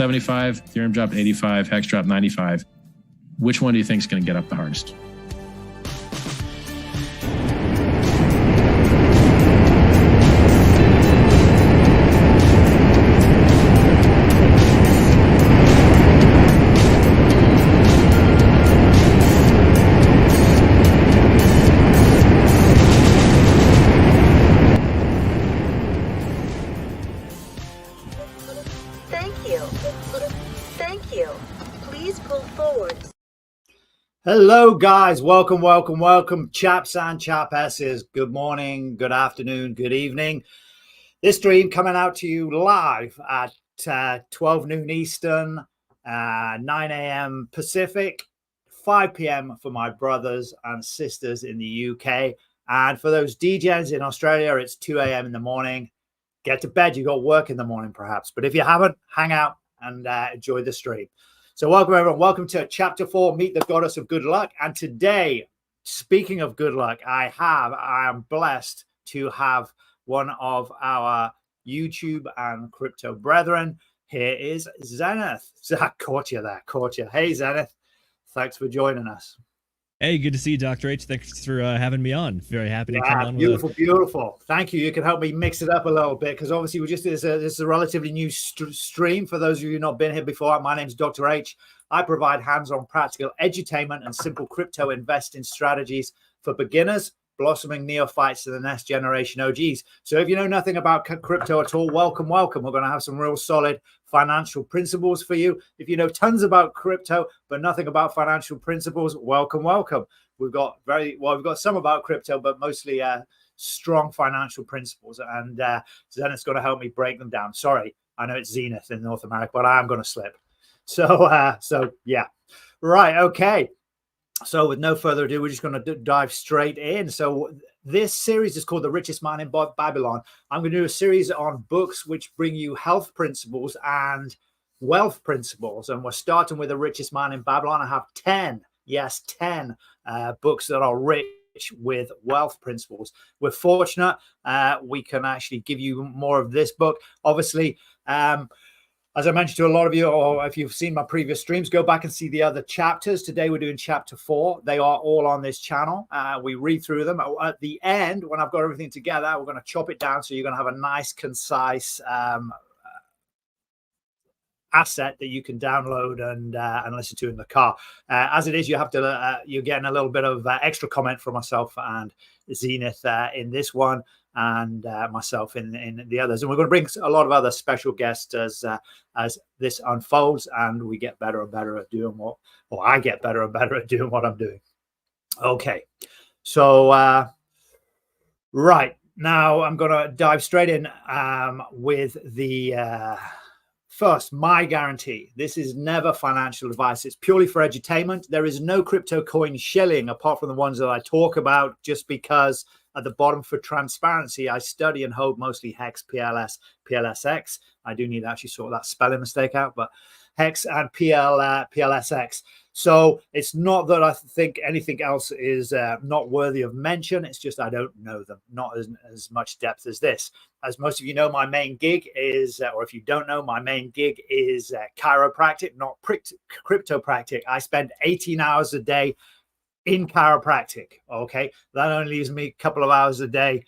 75, Ethereum dropped 85, Hex dropped 95. Which one do you think is going to get up the hardest? Hello guys, welcome chaps and chapesses. Good morning, good afternoon, good evening. This stream coming out to you live at 12 noon Eastern, 9 a.m. Pacific, 5 p.m. for my brothers and sisters in the UK. And for those Degens in Australia, it's 2 a.m. in the morning. Get to bed, you got work in the morning perhaps. But if you haven't, hang out and enjoy the stream. So welcome everyone, welcome to chapter 4, Meet the Goddess of Good Luck. And today, speaking of good luck, I am blessed to have one of our YouTube and crypto brethren. Here is ZENITH. Zach, caught you there, caught you. Hey ZENITH, thanks for joining us. Hey, good to see you, Dr. H. Thanks for having me on. Very happy to come on. Beautiful. Thank you. You can help me mix it up a little bit because obviously this is a relatively new stream. For those of you who've not been here before, my name is Dr. H. I provide hands-on practical edutainment and simple crypto investing strategies for beginners, blossoming neophytes, to the next generation OGs. So if you know nothing about crypto at all, welcome. We're going to have some real solid financial principles for you. If you know tons about crypto but nothing about financial principles, welcome. We've got some about crypto, but mostly strong financial principles. And Zenith's going to help me break them down. Sorry, I know it's Zenith in North America, but I am going to slip. So yeah, right, okay. So with no further ado, we're just going to dive straight in. So this series is called The Richest Man in Babylon. I'm going to do a series on books which bring you health principles and wealth principles. And we're starting with The Richest Man in Babylon. I have 10 books that are rich with wealth principles. We're fortunate we can actually give you more of this book. Obviously, as I mentioned to a lot of you, or if you've seen my previous streams, go back and see the other chapters. Today, we're doing chapter 4. They are all on this channel. We read through them. At the end, when I've got everything together, we're going to chop it down. So you're going to have a nice, concise asset that you can download and listen to in the car. As it is, you have to, you're getting a little bit of extra comment from myself and Zenith in this one, and myself in the others. And we're going to bring a lot of other special guests as this unfolds and we get better and better at doing I get better and better at doing what I'm doing. Okay, so right now I'm going to dive straight in with the first, my guarantee. This is never financial advice. It's purely for edutainment. There is no crypto coin Shilling apart from the ones that I talk about, just because at the bottom for transparency, I study and hold mostly Hex, PLS, PLSX. I do need to actually sort that spelling mistake out, but Hex and PLSX. So it's not that I think anything else is not worthy of mention. It's just I don't know them, not as much depth as this. As most of you know, my main gig is, or if you don't know, my main gig is chiropractic, not cryptopractic. I spend 18 hours a day in chiropractic. Okay, that only leaves me a couple of hours a day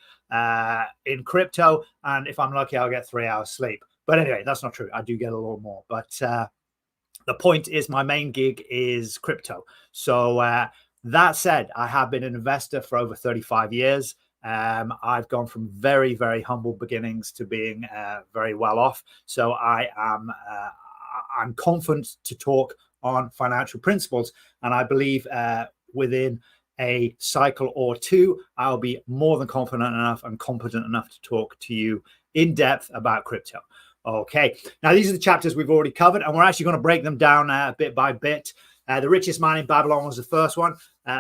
in crypto, and if I'm lucky, I'll get 3 hours sleep. But anyway, that's not true. I do get a little more. But the point is, my main gig is crypto. So that said, I have been an investor for over 35 years. I've gone from very, very humble beginnings to being very well off. So I'm confident to talk on financial principles, and I believe within a cycle or two, I'll be more than confident enough and competent enough to talk to you in depth about crypto. Okay, now these are the chapters we've already covered, and we're actually going to break them down bit by bit. The Richest Man in Babylon was the first one.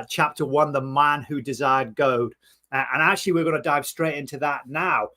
Chapter 1, The Man Who Desired Gold. And actually, we're going to dive straight into that now.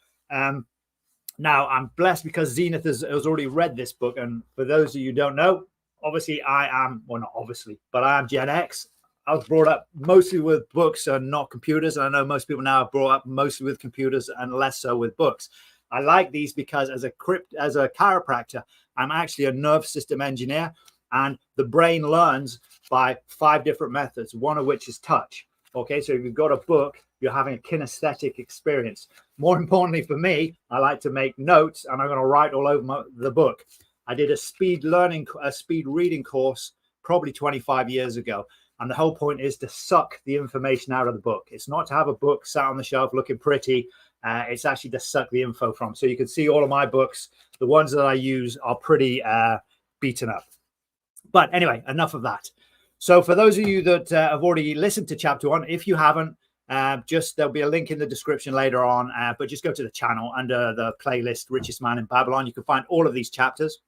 Now, I'm blessed because Zenith has already read this book. And for those of you who don't know, obviously I am, well, not obviously, but I am Gen X. I was brought up mostly with books and not computers. And I know most people now are brought up mostly with computers and less so with books. I like these because as a chiropractor, I'm actually a nervous system engineer, and the brain learns by 5 different methods, one of which is touch. Okay, so if you've got a book, you're having a kinesthetic experience. More importantly for me, I like to make notes, and I'm going to write all over the book. I did a speed reading course probably 25 years ago. And the whole point is to suck the information out of the book. It's not to have a book sat on the shelf looking pretty. It's actually to suck the info from. So you can see all of my books. The ones that I use are pretty beaten up. But anyway, enough of that. So for those of you that have already listened to chapter 1, if you haven't, there'll be a link in the description later on. But just go to the channel under the playlist Richest Man in Babylon. You can find all of these chapters.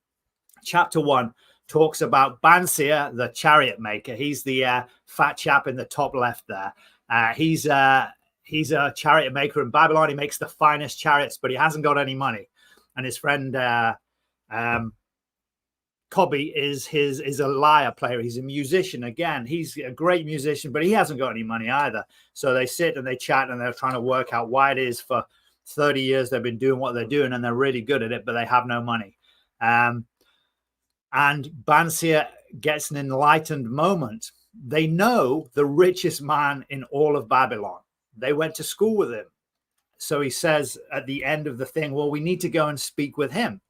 Chapter 1 talks about Bansia, the chariot maker. He's the fat chap in the top left there. He's a chariot maker in Babylon. He makes the finest chariots, but he hasn't got any money. And his friend Cobby is a lyre player. He's a musician. Again, he's a great musician, but he hasn't got any money either. So they sit and they chat, and they're trying to work out why it is for 30 years they've been doing what they're doing, and they're really good at it, but they have no money. And Bansia gets an enlightened moment. They know the richest man in all of Babylon. They went to school with him. So he says at the end of the thing, well, we need to go and speak with him.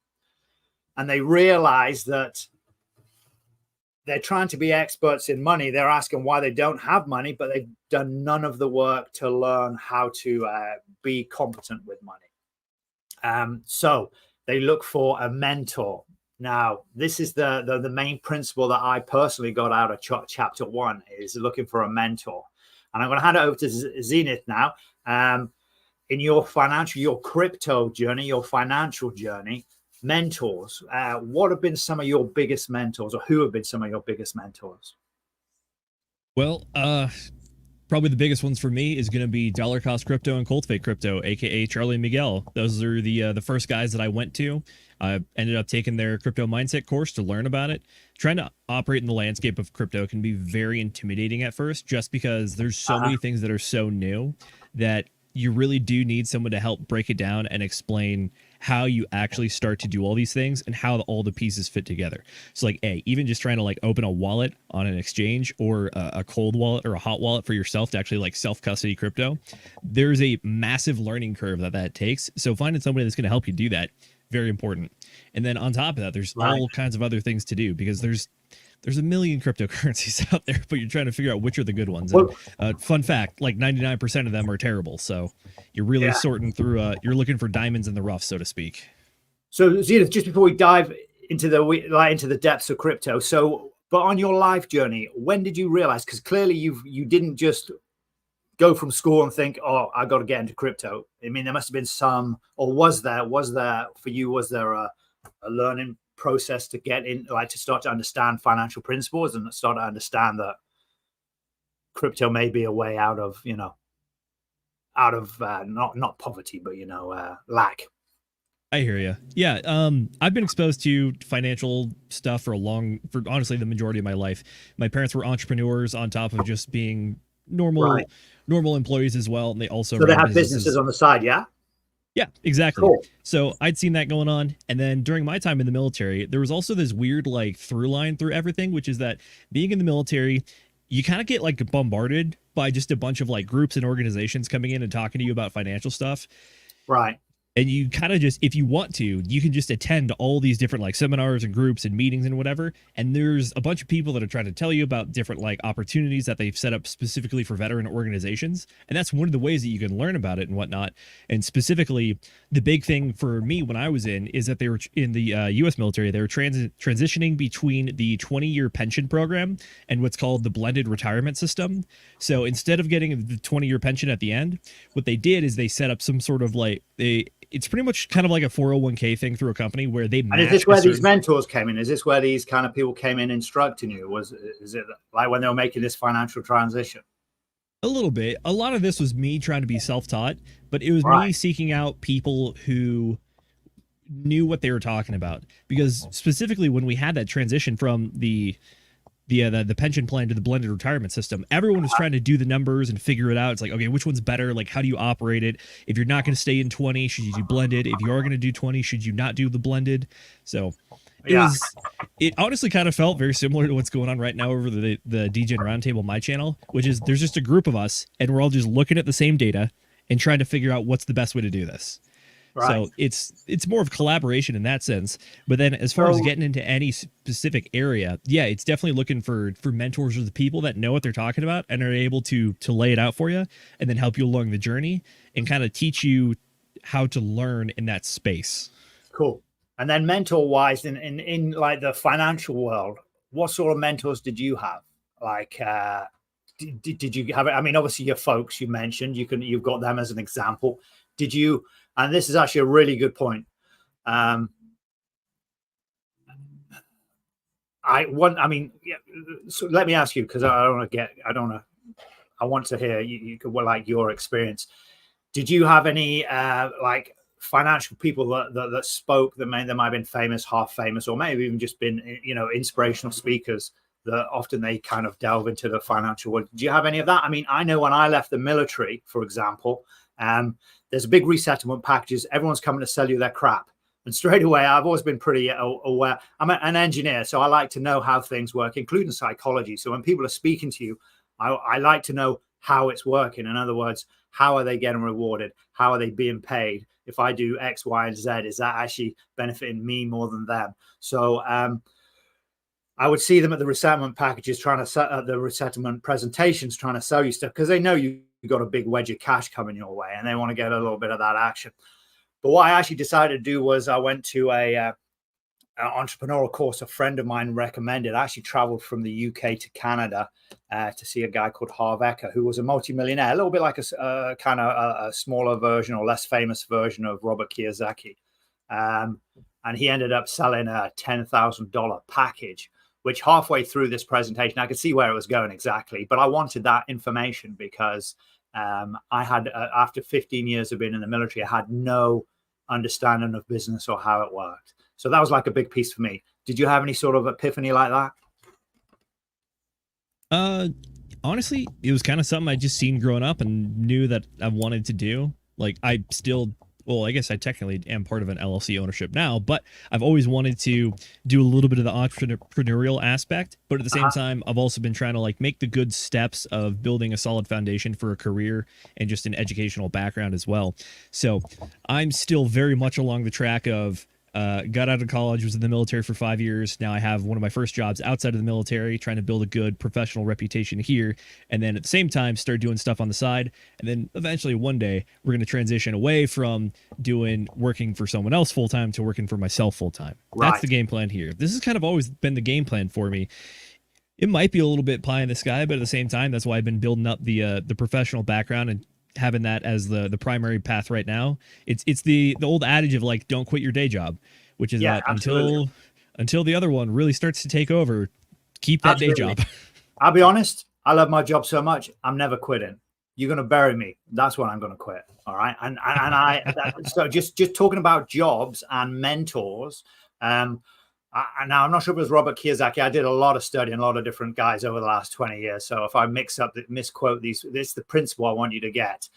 And they realize that they're trying to be experts in money. They're asking why they don't have money, but they've done none of the work to learn how to be competent with money. So they look for a mentor. Now, this is the main principle that I personally got out of chapter 1, is looking for a mentor. And I'm going to hand it over to ZENITH now. In your crypto journey, your financial journey, mentors, what have been some of your biggest mentors, or who have been some of your biggest mentors? Well, probably the biggest ones for me is going to be Dollar Cost Crypto and Cultivate Crypto, aka Charlie and Miguel. Those are the first guys that I went to. I ended up taking their crypto mindset course to learn about it. Trying to operate in the landscape of crypto can be very intimidating at first, just because there's so many things that are so new that you really do need someone to help break it down and explain how you actually start to do all these things and how all the pieces fit together. So like, even just trying to like open a wallet on an exchange, or a cold wallet or a hot wallet for yourself to actually like self-custody crypto, there's a massive learning curve that takes. So finding somebody that's going to help you do that, very important. And then on top of that, there's all kinds of other things to do, because there's a million cryptocurrencies out there, but you're trying to figure out which are the good ones. And fun fact, like 99% of them are terrible. So you're really sorting through, you're looking for diamonds in the rough, so to speak. So ZENITH, just before we dive into the depths of crypto, but on your life journey, when did you realize, because clearly you didn't just go from school and think, oh, I got to get into crypto. I mean, there must have been some, or was there for you, was there a learning process to get in, like to start to understand financial principles and start to understand that crypto may be a way out of not poverty, but lack? I hear you. Yeah. I've been exposed to financial stuff for honestly the majority of my life. My parents were entrepreneurs on top of just being normal employees as well, and they also have businesses on the side. Yeah, exactly. Cool. So I'd seen that going on. And then during my time in the military, there was also this weird like through line through everything, which is that being in the military, you kind of get like bombarded by just a bunch of like groups and organizations coming in and talking to you about financial stuff. Right. And you kind of just, if you want to, you can just attend all these different like seminars and groups and meetings and whatever. And there's a bunch of people that are trying to tell you about different like opportunities that they've set up specifically for veteran organizations. And that's one of the ways that you can learn about it and whatnot. And specifically, the big thing for me when I was is that they were in the U.S. military, they were transitioning between the 20-year pension program and what's called the blended retirement system. So instead of getting the 20-year pension at the end, what they did is they set up some sort of like, it's pretty much kind of like a 401k thing through a company where they match. And is this where these mentors came in? Is this where these kind of people came in instructing you? Is it like when they were making this financial transition? A little bit. A lot of this was me trying to be self-taught, but it was me seeking out people who knew what they were talking about. Because specifically when we had that transition from the pension plan to the blended retirement system, everyone was trying to do the numbers and figure it out. It's like, okay, which one's better? Like, how do you operate it? If you're not going to stay in 20, should you do blended? If you are going to do 20, should you not do the blended? So Yeah. It honestly kind of felt very similar to what's going on right now over the Degen Roundtable, my channel, which is there's just a group of us and we're all just looking at the same data and trying to figure out what's the best way to do this. Right. So it's more of collaboration in that sense. But then as far as getting into any specific area, yeah, it's definitely looking for mentors or the people that know what they're talking about and are able to lay it out for you and then help you along the journey and kind of teach you how to learn in that space. Cool. And then mentor wise in like the financial world, what sort of mentors did you have? Like did you have, I mean, obviously your folks you mentioned, you've got them as an example. Did you, and this is actually a really good point. I so let me ask you, because I want to hear you could, well, like your experience. Did you have any like financial people that spoke that might have been famous, half famous, or maybe even just been, you know, inspirational speakers that often they kind of delve into the financial world? Do you have any of that? I mean, I know when I left the military, for example, there's a big resettlement packages. Everyone's coming to sell you their crap. And straight away, I've always been pretty aware. I'm an engineer, so I like to know how things work, including psychology. So when people are speaking to you, I like to know how it's working. In other words, how are they getting rewarded? How are they being paid? If I do X, Y, and Z, is that actually benefiting me more than them? So I would see them at the resettlement packages, trying to set up the resettlement presentations, trying to sell you stuff because they know you've got a big wedge of cash coming your way and they want to get a little bit of that action. But what I actually decided to do was I went to an entrepreneurial course a friend of mine recommended. I actually traveled from the UK to Canada to see a guy called Harv Eker, who was a multimillionaire, a little bit like a kind of a smaller version or less famous version of Robert Kiyosaki. And he ended up selling a $10,000 package, which halfway through this presentation, I could see where it was going exactly. But I wanted that information because I had, after 15 years of being in the military, I had no understanding of business or how it worked. So that was like a big piece for me. Did you have any sort of epiphany like that? Honestly, it was kind of something I just seen growing up and knew that I wanted to do. Like I still, well, I guess I technically am part of an LLC ownership now, but I've always wanted to do a little bit of the entrepreneurial aspect. But at the same time, I've also been trying to like make the good steps of building a solid foundation for a career and just an educational background as well. So I'm still very much along the track of got out of college, was in the military for 5 years. Now I have one of my first jobs outside of the military, trying to build a good professional reputation here. And then at the same time, start doing stuff on the side. And then eventually one day we're going to transition away from working for someone else full time to working for myself full time. Right. That's the game plan here. This has kind of always been the game plan for me. It might be a little bit pie in the sky, but at the same time, that's why I've been building up the professional background and having that as the primary path right now. It's the old adage of like, don't quit your day job, which is that until the other one really starts to take over, keep that day job. I'll be honest, I love my job so much, I'm never quitting. You're going to bury me. That's when I'm going to quit. All right. So just talking about jobs and mentors. Now I'm not sure if it was Robert Kiyosaki. I did a lot of studying, a lot of different guys over the last 20 years. So if I misquote these, this is the principle I want you to get.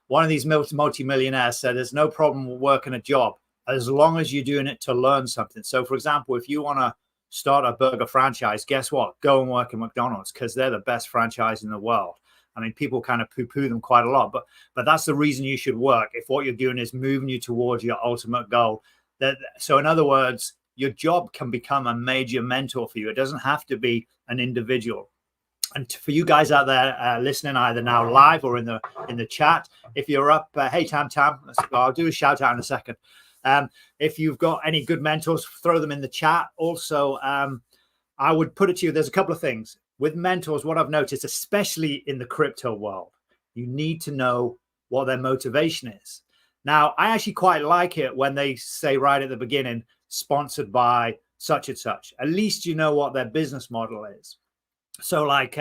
One of these multi-millionaires said, there's no problem working a job as long as you're doing it to learn something. So for example, if you want to start a burger franchise, guess what? Go and work at McDonald's because they're the best franchise in the world. I mean, people kind of poo-poo them quite a lot, but that's the reason you should work. If what you're doing is moving you towards your ultimate goal. So in other words, your job can become a major mentor for you. It doesn't have to be an individual. And for you guys out there listening, either now live or in the chat, if you're up, hey Tam, I'll do a shout out in a second. If you've got any good mentors, throw them in the chat. Also, I would put it to you, there's a couple of things with mentors. What I've noticed, especially in the crypto world, you need to know what their motivation is. Now, I actually quite like it when they say right at the beginning, sponsored by such and such. At least you know what their business model is. So like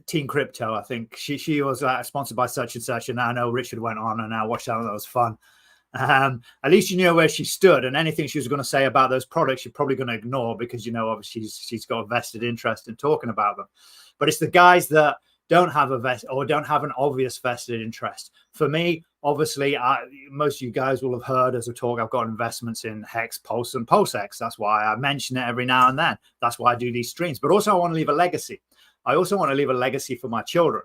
Team Crypto, I think she was sponsored by such and such. And I know Richard went on and I watched that. That was fun. At least you knew where she stood, and anything she was going to say about those products, you're probably going to ignore because, you know, obviously she's got a vested interest in talking about them. But it's the guys that don't have a don't have an obvious vested interest. For me, Obviously, most of you guys will have heard as a talk, I've got investments in Hex, Pulse, and PulseX. That's why I mention it every now and then. That's why I do these streams. But also I want to leave a legacy. I also want to leave a legacy for my children.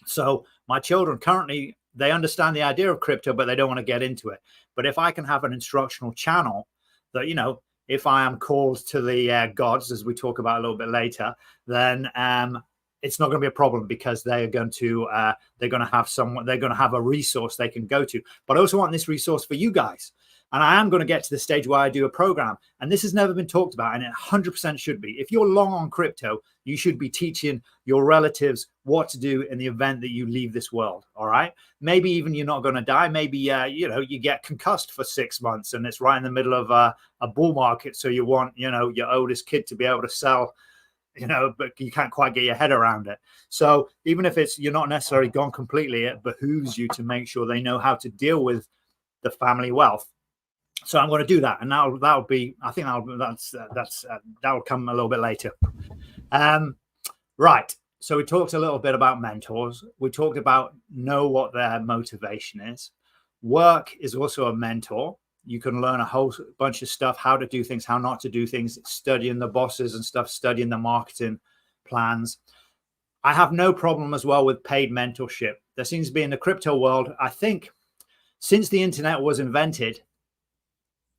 So my children currently, they understand the idea of crypto, but they don't want to get into it. But if I can have an instructional channel that, you know, if I am called to the gods, as we talk about a little bit later, then it's not going to be a problem, because they're going to have a resource they can go to. But I also want this resource for you guys. And I am going to get to the stage where I do a program. And this has never been talked about, and it 100% should be. If you're long on crypto, you should be teaching your relatives what to do in the event that you leave this world. All right. Maybe even you're not going to die. Maybe, you get concussed for 6 months and it's right in the middle of a bull market. So you want, your oldest kid to be able to sell, but you can't quite get your head around it. So even if you're not necessarily gone completely, it behooves you to make sure they know how to deal with the family wealth. So I'm going to do that, and that'll come a little bit later. Right. So we talked a little bit about mentors. We talked about know what their motivation is. Work is also a mentor. You can learn a whole bunch of stuff, how to do things, how not to do things, studying the bosses and stuff, studying the marketing plans. I have no problem as well with paid mentorship. There seems to be in the crypto world, I think, since the internet was invented,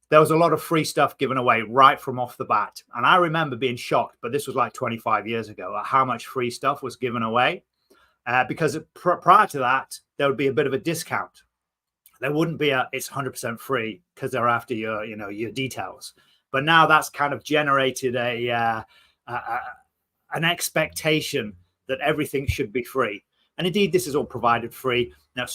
there was a lot of free stuff given away right from off the bat. And I remember being shocked, but this was like 25 years ago, at how much free stuff was given away. Because prior to that, there would be a bit of a discount. There wouldn't be it's 100% free because they're after your details. But now that's kind of generated an expectation that everything should be free. And indeed, this is all provided free. Now,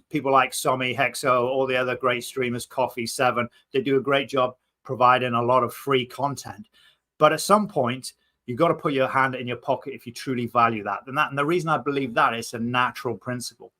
people like Somi, Hexo, all the other great streamers, Coffee, Seven, they do a great job providing a lot of free content. But at some point, you've got to put your hand in your pocket if you truly value that. And the reason I believe that is a natural principle.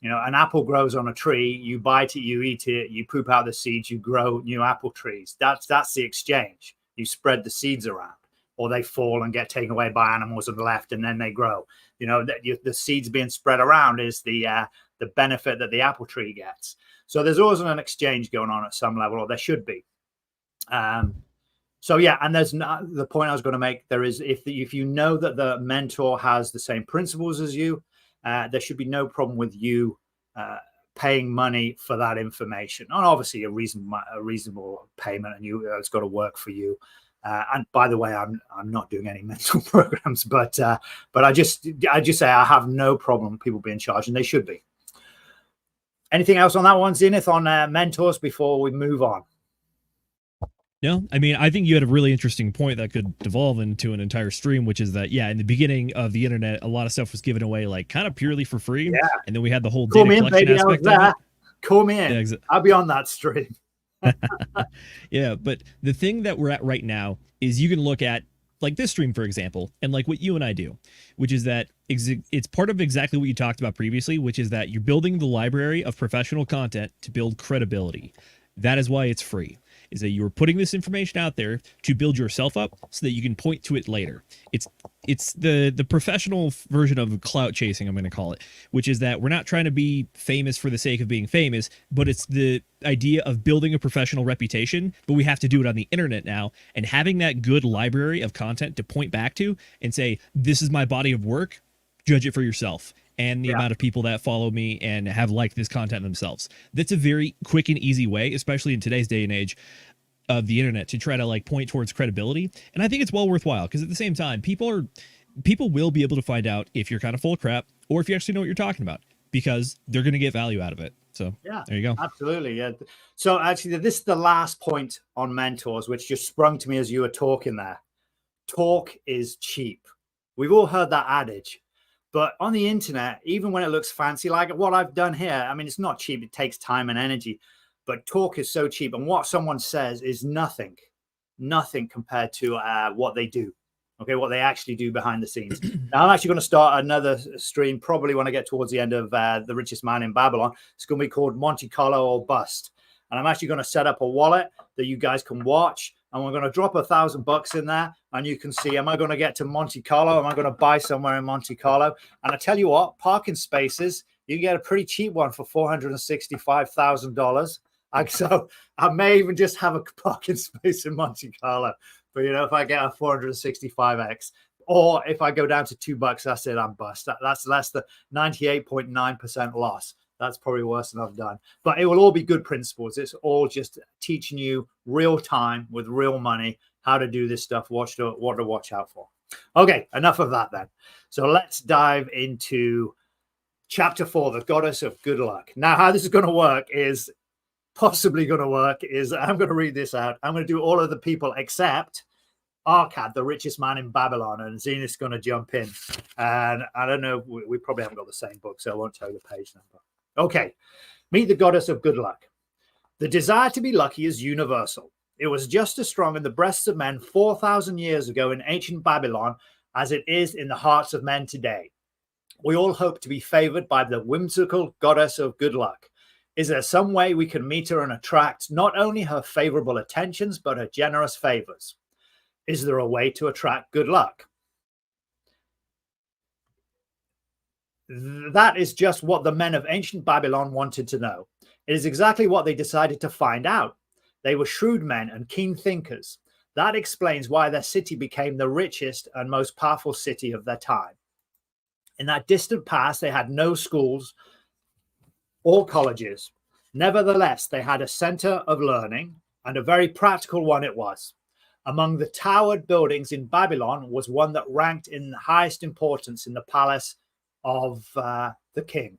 An apple grows on a tree, you bite it, you eat it, you poop out the seeds, you grow new apple trees. That's the exchange. You spread the seeds around, or they fall and get taken away by animals and left, and then they grow. The seeds being spread around is the benefit that the apple tree gets. So there's always an exchange going on at some level, or there should be. So yeah, and there's the point I was going to make. There is, if you know that the mentor has the same principles as you, there should be no problem with you paying money for that information, and obviously a reasonable payment, and it's got to work for you. And by the way, I'm not doing any mental programs, but I just say I have no problem people being charged, and they should be. Anything else on that one, Zenith, on mentors before we move on? No, I mean, I think you had a really interesting point that could devolve into an entire stream, which is that, yeah, in the beginning of the internet, a lot of stuff was given away, like kind of purely for free. Yeah. And then we had the whole data collection aspect of it. Call me in. Yeah, I'll be on that stream. Yeah, but the thing that we're at right now is you can look at like this stream, for example, and like what you and I do, which is that it's part of exactly what you talked about previously, which is that you're building the library of professional content to build credibility. That is why it's free, is that you're putting this information out there to build yourself up so that you can point to it later. It's the professional version of clout chasing, I'm going to call it, which is that we're not trying to be famous for the sake of being famous, but it's the idea of building a professional reputation, but we have to do it on the internet now, and having that good library of content to point back to and say, this is my body of work, judge it for yourself. And the amount of people that follow me and have liked this content themselves. That's a very quick and easy way, especially in today's day and age of the internet, to try to like point towards credibility. And I think it's well worthwhile, because at the same time, people will be able to find out if you're kind of full of crap or if you actually know what you're talking about, because they're going to get value out of it. So yeah, there you go. Absolutely. Yeah. So actually, this is the last point on mentors, which just sprung to me as you were talking there. Talk is cheap. We've all heard that adage. But on the internet, even when it looks fancy, like what I've done here, I mean, it's not cheap. It takes time and energy, but talk is so cheap. And what someone says is nothing compared to what they do. Okay, what they actually do behind the scenes. Now, I'm actually going to start another stream probably when I get towards the end of The Richest Man in Babylon. It's going to be called Monte Carlo or Bust. And I'm actually going to set up a wallet that you guys can watch. And we're going to drop $1,000 in there, and you can see, am I going to get to Monte Carlo? Am I going to buy somewhere in Monte Carlo? And I tell you what, parking spaces You can get a pretty cheap one for $465,000. So I may even just have a parking space in Monte Carlo. But, if I get a 465X, or if I go down to $2, that's it, I'm bust. That's less than 98.9% loss. That's probably worse than I've done. But it will all be good principles. It's all just teaching you real time with real money how to do this stuff, what to watch out for. Okay, enough of that then. So let's dive into Chapter 4, the Goddess of Good Luck. Now, how this is going to work is I'm going to read this out. I'm going to do all of the people except Arkad, the richest man in Babylon, and Zenith's going to jump in. And I don't know, we probably haven't got the same book, so I won't tell you the page number. Okay, meet the Goddess of Good Luck. The desire to be lucky is universal. It was just as strong in the breasts of men 4,000 years ago in ancient Babylon as it is in the hearts of men today. We all hope to be favored by the whimsical Goddess of Good Luck. Is there some way we can meet her and attract not only her favorable attentions, but her generous favors? Is there a way to attract good luck? That is just what the men of ancient Babylon wanted to know. It is exactly what they decided to find out. They were shrewd men and keen thinkers. That explains why their city became the richest and most powerful city of their time. In that distant past, they had no schools or colleges. Nevertheless, they had a center of learning, and a very practical one it was. Among the towered buildings in Babylon was one that ranked in the highest importance in the palace of the king,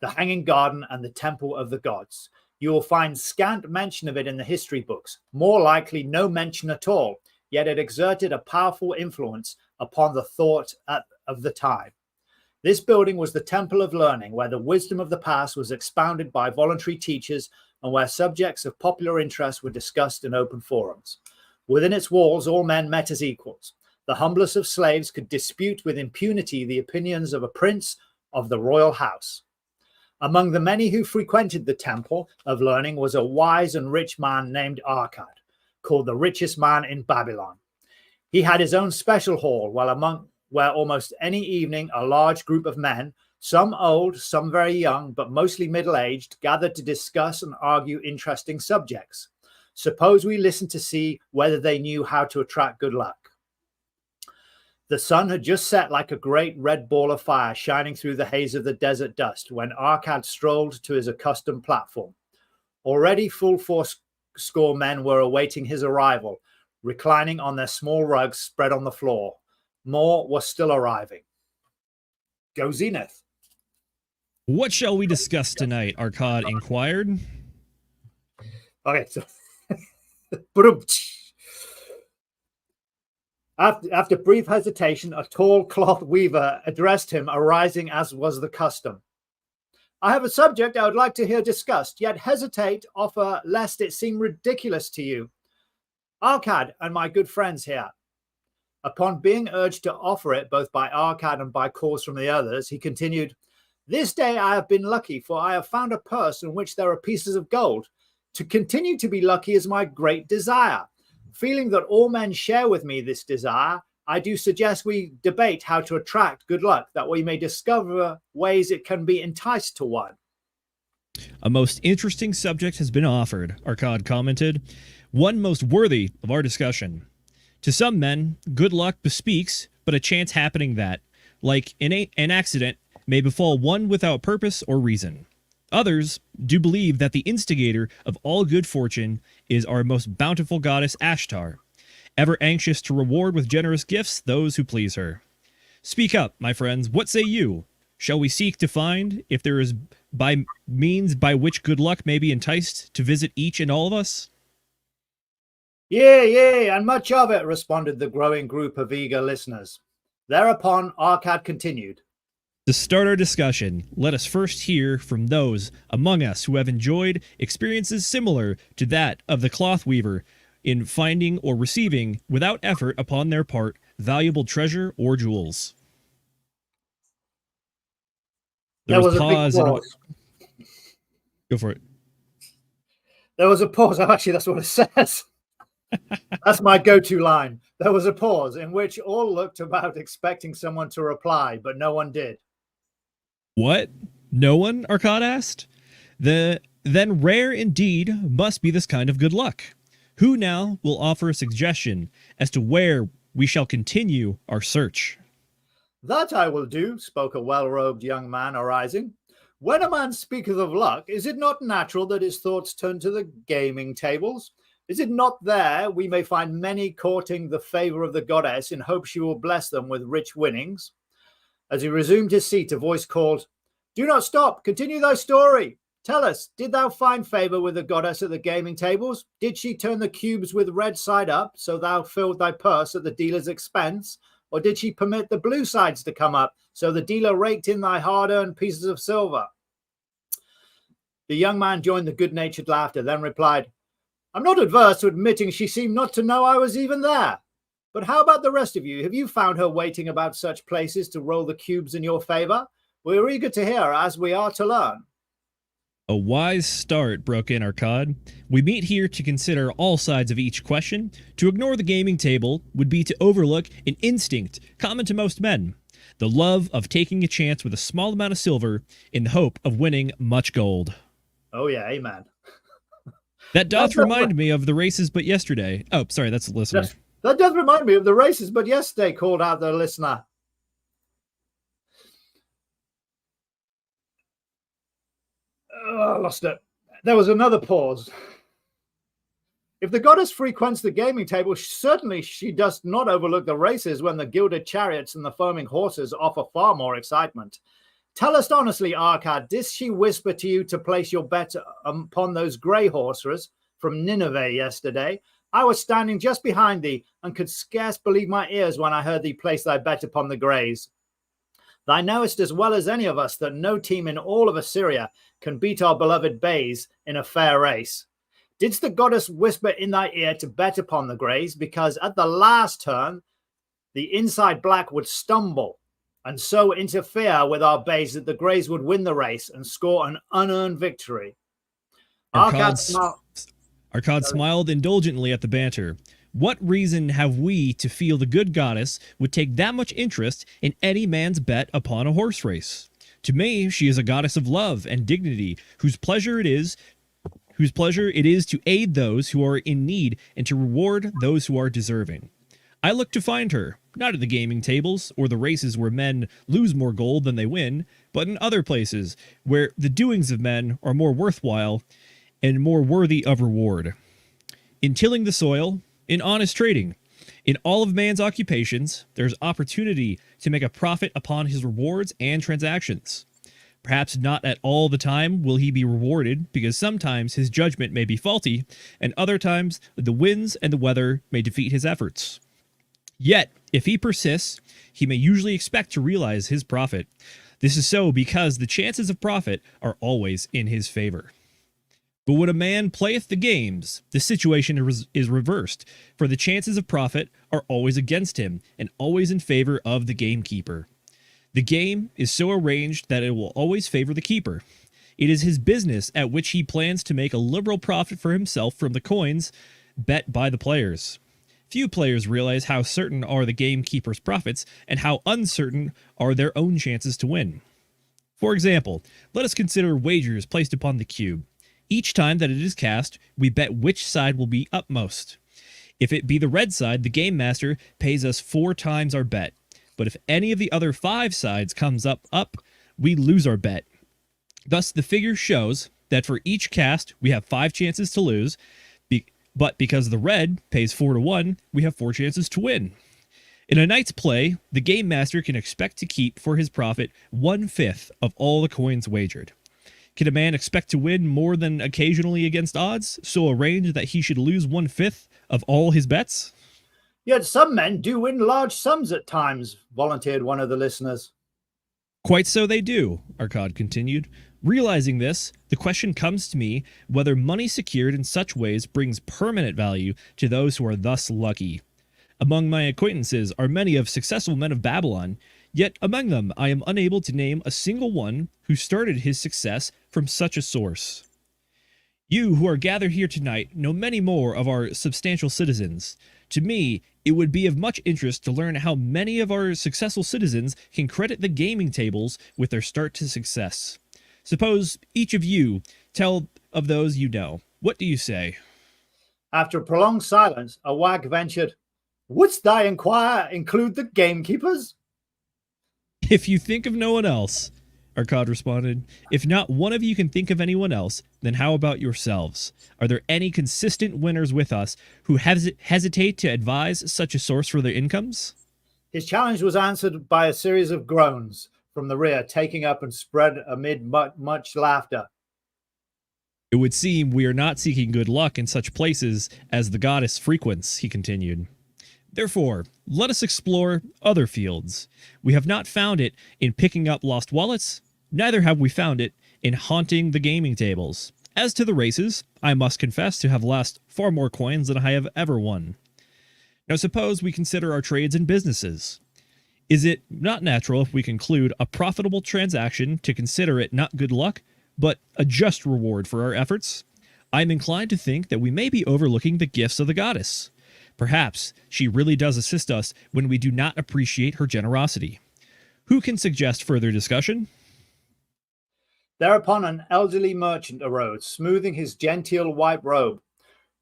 the Hanging Garden and the Temple of the Gods. You will find scant mention of it in the history books, more likely no mention at all, yet it exerted a powerful influence upon the thought of the time. This building was the temple of learning, where the wisdom of the past was expounded by voluntary teachers and where subjects of popular interest were discussed in open forums. Within its walls, all men met as equals. The humblest of slaves could dispute with impunity the opinions of a prince of the royal house. Among the many who frequented the temple of learning was a wise and rich man named Arkad, called the richest man in Babylon. He had his own special hall, where almost any evening a large group of men, some old, some very young, but mostly middle-aged, gathered to discuss and argue interesting subjects. Suppose we listen to see whether they knew how to attract good luck. The sun had just set like a great red ball of fire shining through the haze of the desert dust when Arkad strolled to his accustomed platform. Already full 4 men were awaiting his arrival, reclining on their small rugs spread on the floor. More was still arriving. Go Zenith. What shall we discuss tonight? Arkad inquired. Okay, so after brief hesitation, a tall cloth weaver addressed him, arising as was the custom. I have a subject I would like to hear discussed, yet hesitate offer lest it seem ridiculous to you. Arkad and my good friends here. Upon being urged to offer it both by Arkad and by calls from the others, he continued, This day I have been lucky, for I have found a purse in which there are pieces of gold. To continue to be lucky is my great desire. Feeling that all men share with me this desire, I do suggest we debate how to attract good luck, that we may discover ways it can be enticed to one. A most interesting subject has been offered, Arkad commented, one most worthy of our discussion. To some men, good luck bespeaks but a chance happening that, like an accident, may befall one without purpose or reason. Others do believe that the instigator of all good fortune is our most bountiful goddess Ashtar, ever anxious to reward with generous gifts those who please her. Speak up, my friends, what say you? Shall we seek to find if there is by means by which good luck may be enticed to visit each and all of us? Yea, and much of it, responded the growing group of eager listeners. Thereupon Arkad continued. To start our discussion, let us first hear from those among us who have enjoyed experiences similar to that of the cloth weaver in finding or receiving, without effort upon their part, valuable treasure or jewels. There was pause. Go for it. There was a pause. Actually, that's what it says. That's my go-to line. There was a pause in which all looked about expecting someone to reply, but no one did. What? No one? Arcad asked. Then rare indeed must be this kind of good luck. Who now will offer a suggestion as to where we shall continue our search? That I will do, spoke a well-robed young man arising. When a man speaketh of luck, is it not natural that his thoughts turn to the gaming tables? Is it not there we may find many courting the favour of the goddess in hope she will bless them with rich winnings? As he resumed his seat, a voice called, Do not stop, continue thy story. Tell us, did thou find favour with the goddess at the gaming tables? Did she turn the cubes with red side up, so thou filled thy purse at the dealer's expense? Or did she permit the blue sides to come up, so the dealer raked in thy hard-earned pieces of silver? The young man joined the good-natured laughter, then replied, I'm not adverse to admitting she seemed not to know I was even there. But how about the rest of you? Have you found her waiting about such places to roll the cubes in your favour? We're eager to hear, as we are to learn. A wise start, broke in Arcad. We meet here to consider all sides of each question. To ignore the gaming table would be to overlook an instinct common to most men, the love of taking a chance with a small amount of silver in the hope of winning much gold. Oh yeah, amen. That doth remind me of the races but yesterday. Oh, sorry, that's the listener. Yes, that does remind me of the races but yesterday, called out the listener. Oh, I lost it. There was another pause. If the goddess frequents the gaming table, certainly she does not overlook the races when the gilded chariots and the foaming horses offer far more excitement. Tell us honestly, Arcad, did she whisper to you to place your bet upon those grey horses from Nineveh yesterday? I was standing just behind thee and could scarce believe my ears when I heard thee place thy bet upon the greys. Thou knowest as well as any of us that no team in all of Assyria can beat our beloved bays in a fair race. Didst the goddess whisper in thy ear to bet upon the greys, because at the last turn the inside black would stumble and so interfere with our bays that the greys would win the race and score an unearned victory? Arcad smiled indulgently at the banter. What reason have we to feel the good goddess would take that much interest in any man's bet upon a horse race? To me, she is a goddess of love and dignity, whose pleasure it is to aid those who are in need and to reward those who are deserving. I look to find her, not at the gaming tables or the races where men lose more gold than they win, but in other places where the doings of men are more worthwhile and more worthy of reward. In tilling the soil, in honest trading, in all of man's occupations, there's opportunity to make a profit upon his rewards and transactions. Perhaps not at all the time will he be rewarded, because sometimes his judgment may be faulty, and other times the winds and the weather may defeat his efforts. Yet, if he persists, he may usually expect to realize his profit. This is so because the chances of profit are always in his favor. But when a man playeth the games, the situation is reversed, for the chances of profit are always against him, and always in favor of the gamekeeper. The game is so arranged that it will always favor the keeper. It is his business at which he plans to make a liberal profit for himself from the coins bet by the players. Few players realize how certain are the gamekeeper's profits and how uncertain are their own chances to win. For example, let us consider wagers placed upon the cube. Each time that it is cast, we bet which side will be upmost. If it be the red side, the game master pays us 4 times our bet. But if any of the other 5 sides comes up, we lose our bet. Thus, the figure shows that for each cast, we have 5 chances to lose, but because the red pays 4 to 1, we have 4 chances to win. In a night's play, the game master can expect to keep for his profit 1/5 of all the coins wagered. Can a man expect to win more than occasionally against odds, so arranged that he should lose 1/5 of all his bets? Yet some men do win large sums at times, volunteered one of the listeners. Quite so they do, Arcad continued. Realizing this, the question comes to me whether money secured in such ways brings permanent value to those who are thus lucky. Among my acquaintances are many of successful men of Babylon, yet among them I am unable to name a single one who started his success from such a source. You who are gathered here tonight know many more of our substantial citizens. To me, it would be of much interest to learn how many of our successful citizens can credit the gaming tables with their start to success. Suppose each of you tell of those you know. What do you say? After a prolonged silence, a wag ventured, "Wouldst thou inquire include the gamekeepers?" If you think of no one else, Arkad responded. If not one of you can think of anyone else, then how about yourselves? Are there any consistent winners with us who hesitate to advise such a source for their incomes? His challenge was answered by a series of groans from the rear, taking up and spread amid much laughter. It would seem we are not seeking good luck in such places as the goddess frequents, he continued. Therefore, let us explore other fields. We have not found it in picking up lost wallets, neither have we found it in haunting the gaming tables. As to the races, I must confess to have lost far more coins than I have ever won. Now suppose we consider our trades and businesses. Is it not natural if we conclude a profitable transaction to consider it not good luck, but a just reward for our efforts? I am inclined to think that we may be overlooking the gifts of the goddess. Perhaps she really does assist us when we do not appreciate her generosity. Who can suggest further discussion? Thereupon an elderly merchant arose, smoothing his genteel white robe.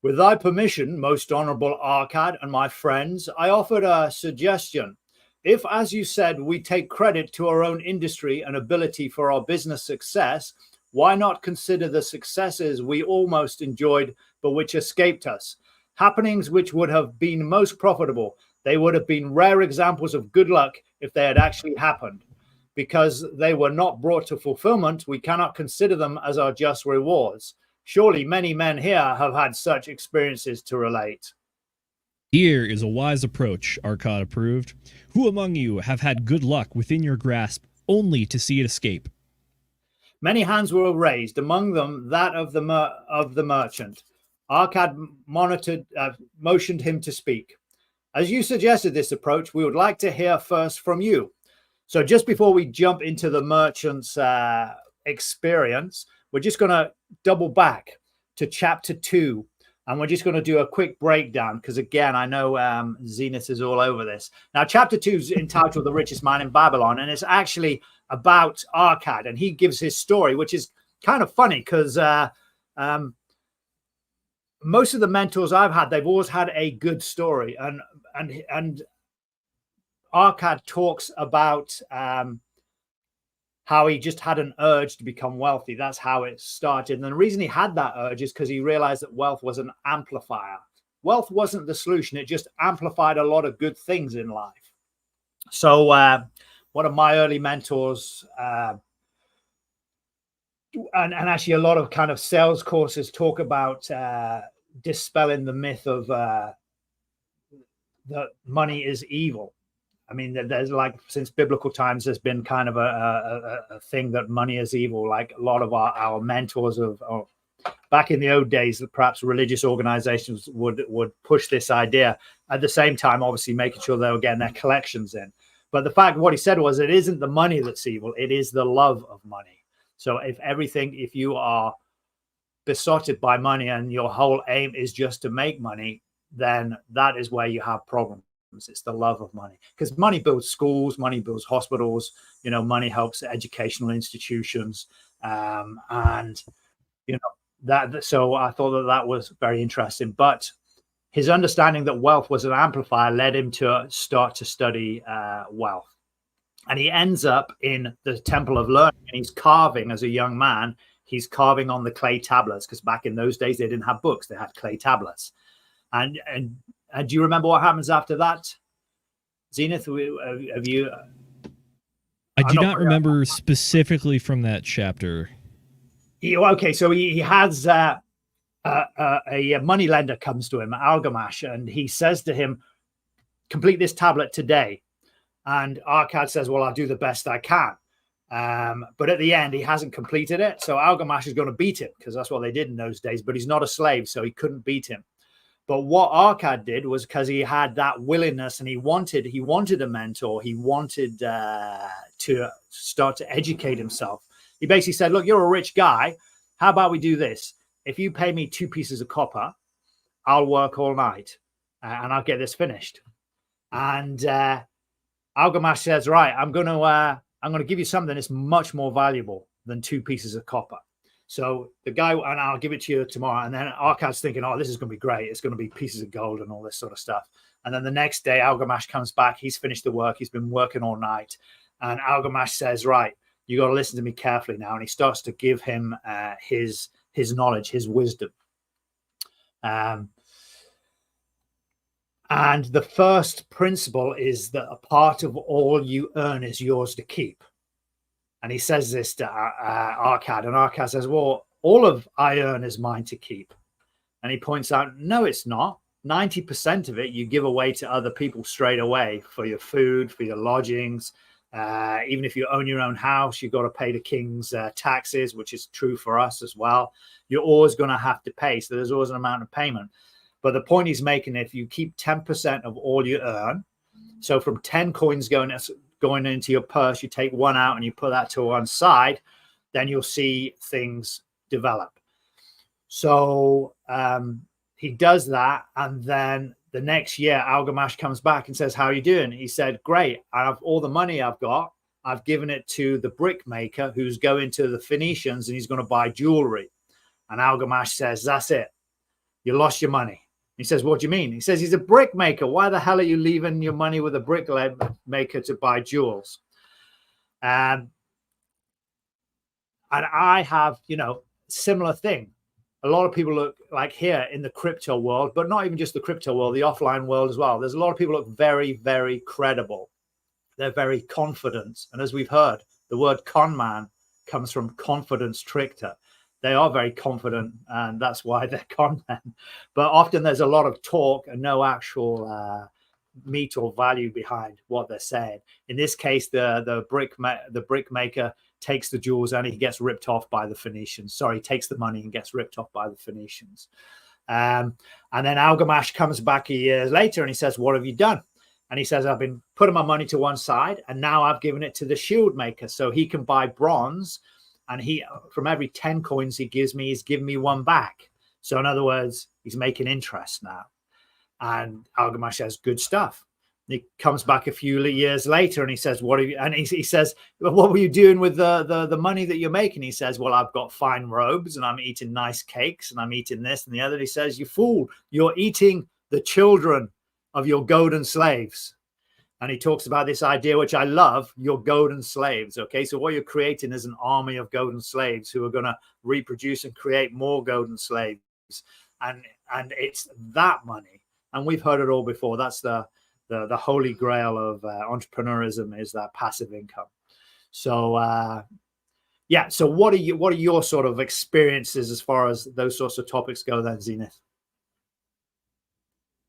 With thy permission, most honorable Arkad and my friends, I offered a suggestion. If, as you said, we take credit to our own industry and ability for our business success, why not consider the successes we almost enjoyed but which escaped us? Happenings which would have been most profitable. They would have been rare examples of good luck if they had actually happened. Because they were not brought to fulfillment, we cannot consider them as our just rewards. Surely many men here have had such experiences to relate. Here is a wise approach, Arkad approved. Who among you have had good luck within your grasp only to see it escape? Many hands were raised, among them that of the merchant. Arkad motioned him to speak. As you suggested this approach, we would like to hear first from you. So just before we jump into the merchant's experience, we're just going to double back to chapter 2. And we're just going to do a quick breakdown because, again, I know ZENITH is all over this. Now, chapter 2 is entitled The Richest Man in Babylon, and it's actually about Arkad. And he gives his story, which is kind of funny because most of the mentors I've had, they've always had a good story. And Arkad talks about how he just had an urge to become wealthy. That's how it started. And the reason he had that urge is because he realized that wealth was an amplifier. Wealth wasn't the solution. It just amplified a lot of good things in life. So one of my early mentors, and actually a lot of kind of sales courses talk about dispelling the myth of that money is evil. I mean, there's like since biblical times, there's been kind of a thing that money is evil. Like a lot of our mentors of back in the old days, perhaps religious organizations would push this idea. At the same time, obviously making sure they were getting their collections in. But the fact, what he said was, it isn't the money that's evil. It is the love of money. So if you are besotted by money and your whole aim is just to make money, then that is where you have problems. It's the love of money, because money builds schools, money builds hospitals, money helps educational institutions, and that. So I thought that was very interesting. But his understanding that wealth was an amplifier led him to start to study wealth, and he ends up in the Temple of Learning, and he's carving as a young man. He's carving on the clay tablets, because back in those days they didn't have books; they had clay tablets, and do you remember what happens after that? ZENITH, have you? I do not remember specifically from that chapter. Okay, so he has a money lender comes to him, Algamash, and he says to him, complete this tablet today. And Arkad says, well, I'll do the best I can. But at the end, he hasn't completed it. So Algamash is going to beat him, because that's what they did in those days. But he's not a slave, so he couldn't beat him. But what Arkad did was, because he had that willingness and he wanted a mentor, he wanted to start to educate himself. He basically said, look, you're a rich guy. How about we do this? If you pay me 2 pieces of copper, I'll work all night and I'll get this finished. And Algamash says, right, I'm going to give you something that's much more valuable than 2 pieces of copper. So the guy, and I'll give it to you tomorrow. And then Arkad's thinking, oh, this is going to be great. It's going to be pieces of gold and all this sort of stuff. And then the next day, Algamash comes back. He's finished the work. He's been working all night. And Algamash says, right, you got to listen to me carefully now. And he starts to give him his knowledge, his wisdom. And the first principle is that a part of all you earn is yours to keep. And he says this to Arkad, and Arkad says, well, all of I earn is mine to keep. And he points out, no, it's not. 90% of it you give away to other people straight away for your food, for your lodgings. Even if you own your own house, you've got to pay the king's taxes, which is true for us as well. You're always going to have to pay. So there's always an amount of payment. But the point he's making, if you keep 10% of all you earn, so from 10 coins going into your purse, you take one out and you put that to one side, then you'll see things develop. So he does that. And then the next year, Algamash comes back and says, how are you doing? He said, great. I have all the money I've got. I've given it to the brick maker who's going to the Phoenicians and he's going to buy jewelry. And Algamash says, that's it. You lost your money. He says, what do you mean? He says, he's a brick maker. Why the hell are you leaving your money with a brick maker to buy jewels? And I have, similar thing. A lot of people look like here in the crypto world, but not even just the crypto world, the offline world as well. There's a lot of people look very, very credible. They're very confident. And as we've heard, the word con man comes from confidence trickster. They are very confident, and that's why they're con men. But often there's a lot of talk and no actual meat or value behind what they're saying. In this case, the brick maker takes the jewels and he gets ripped off by the Phoenicians. Sorry, takes the money and gets ripped off by the Phoenicians. And then Algamash comes back a year later and he says, what have you done? And he says, I've been putting my money to one side and now I've given it to the shield maker so he can buy bronze. And he, from every 10 coins he gives me, he's giving me one back. So in other words, he's making interest now. And Algamash says, good stuff. He comes back a few years later and he says, what are you? And he says, what were you doing with the money that you're making? He says, well, I've got fine robes and I'm eating nice cakes and I'm eating this and the other. He says, you fool, you're eating the children of your golden slaves. And he talks about this idea, which I love, your golden slaves. Okay, so what you're creating is an army of golden slaves who are going to reproduce and create more golden slaves. And it's that money. And we've heard it all before. That's the holy grail of entrepreneurism, is that passive income. So yeah. So what are your sort of experiences as far as those sorts of topics go then, Zenith?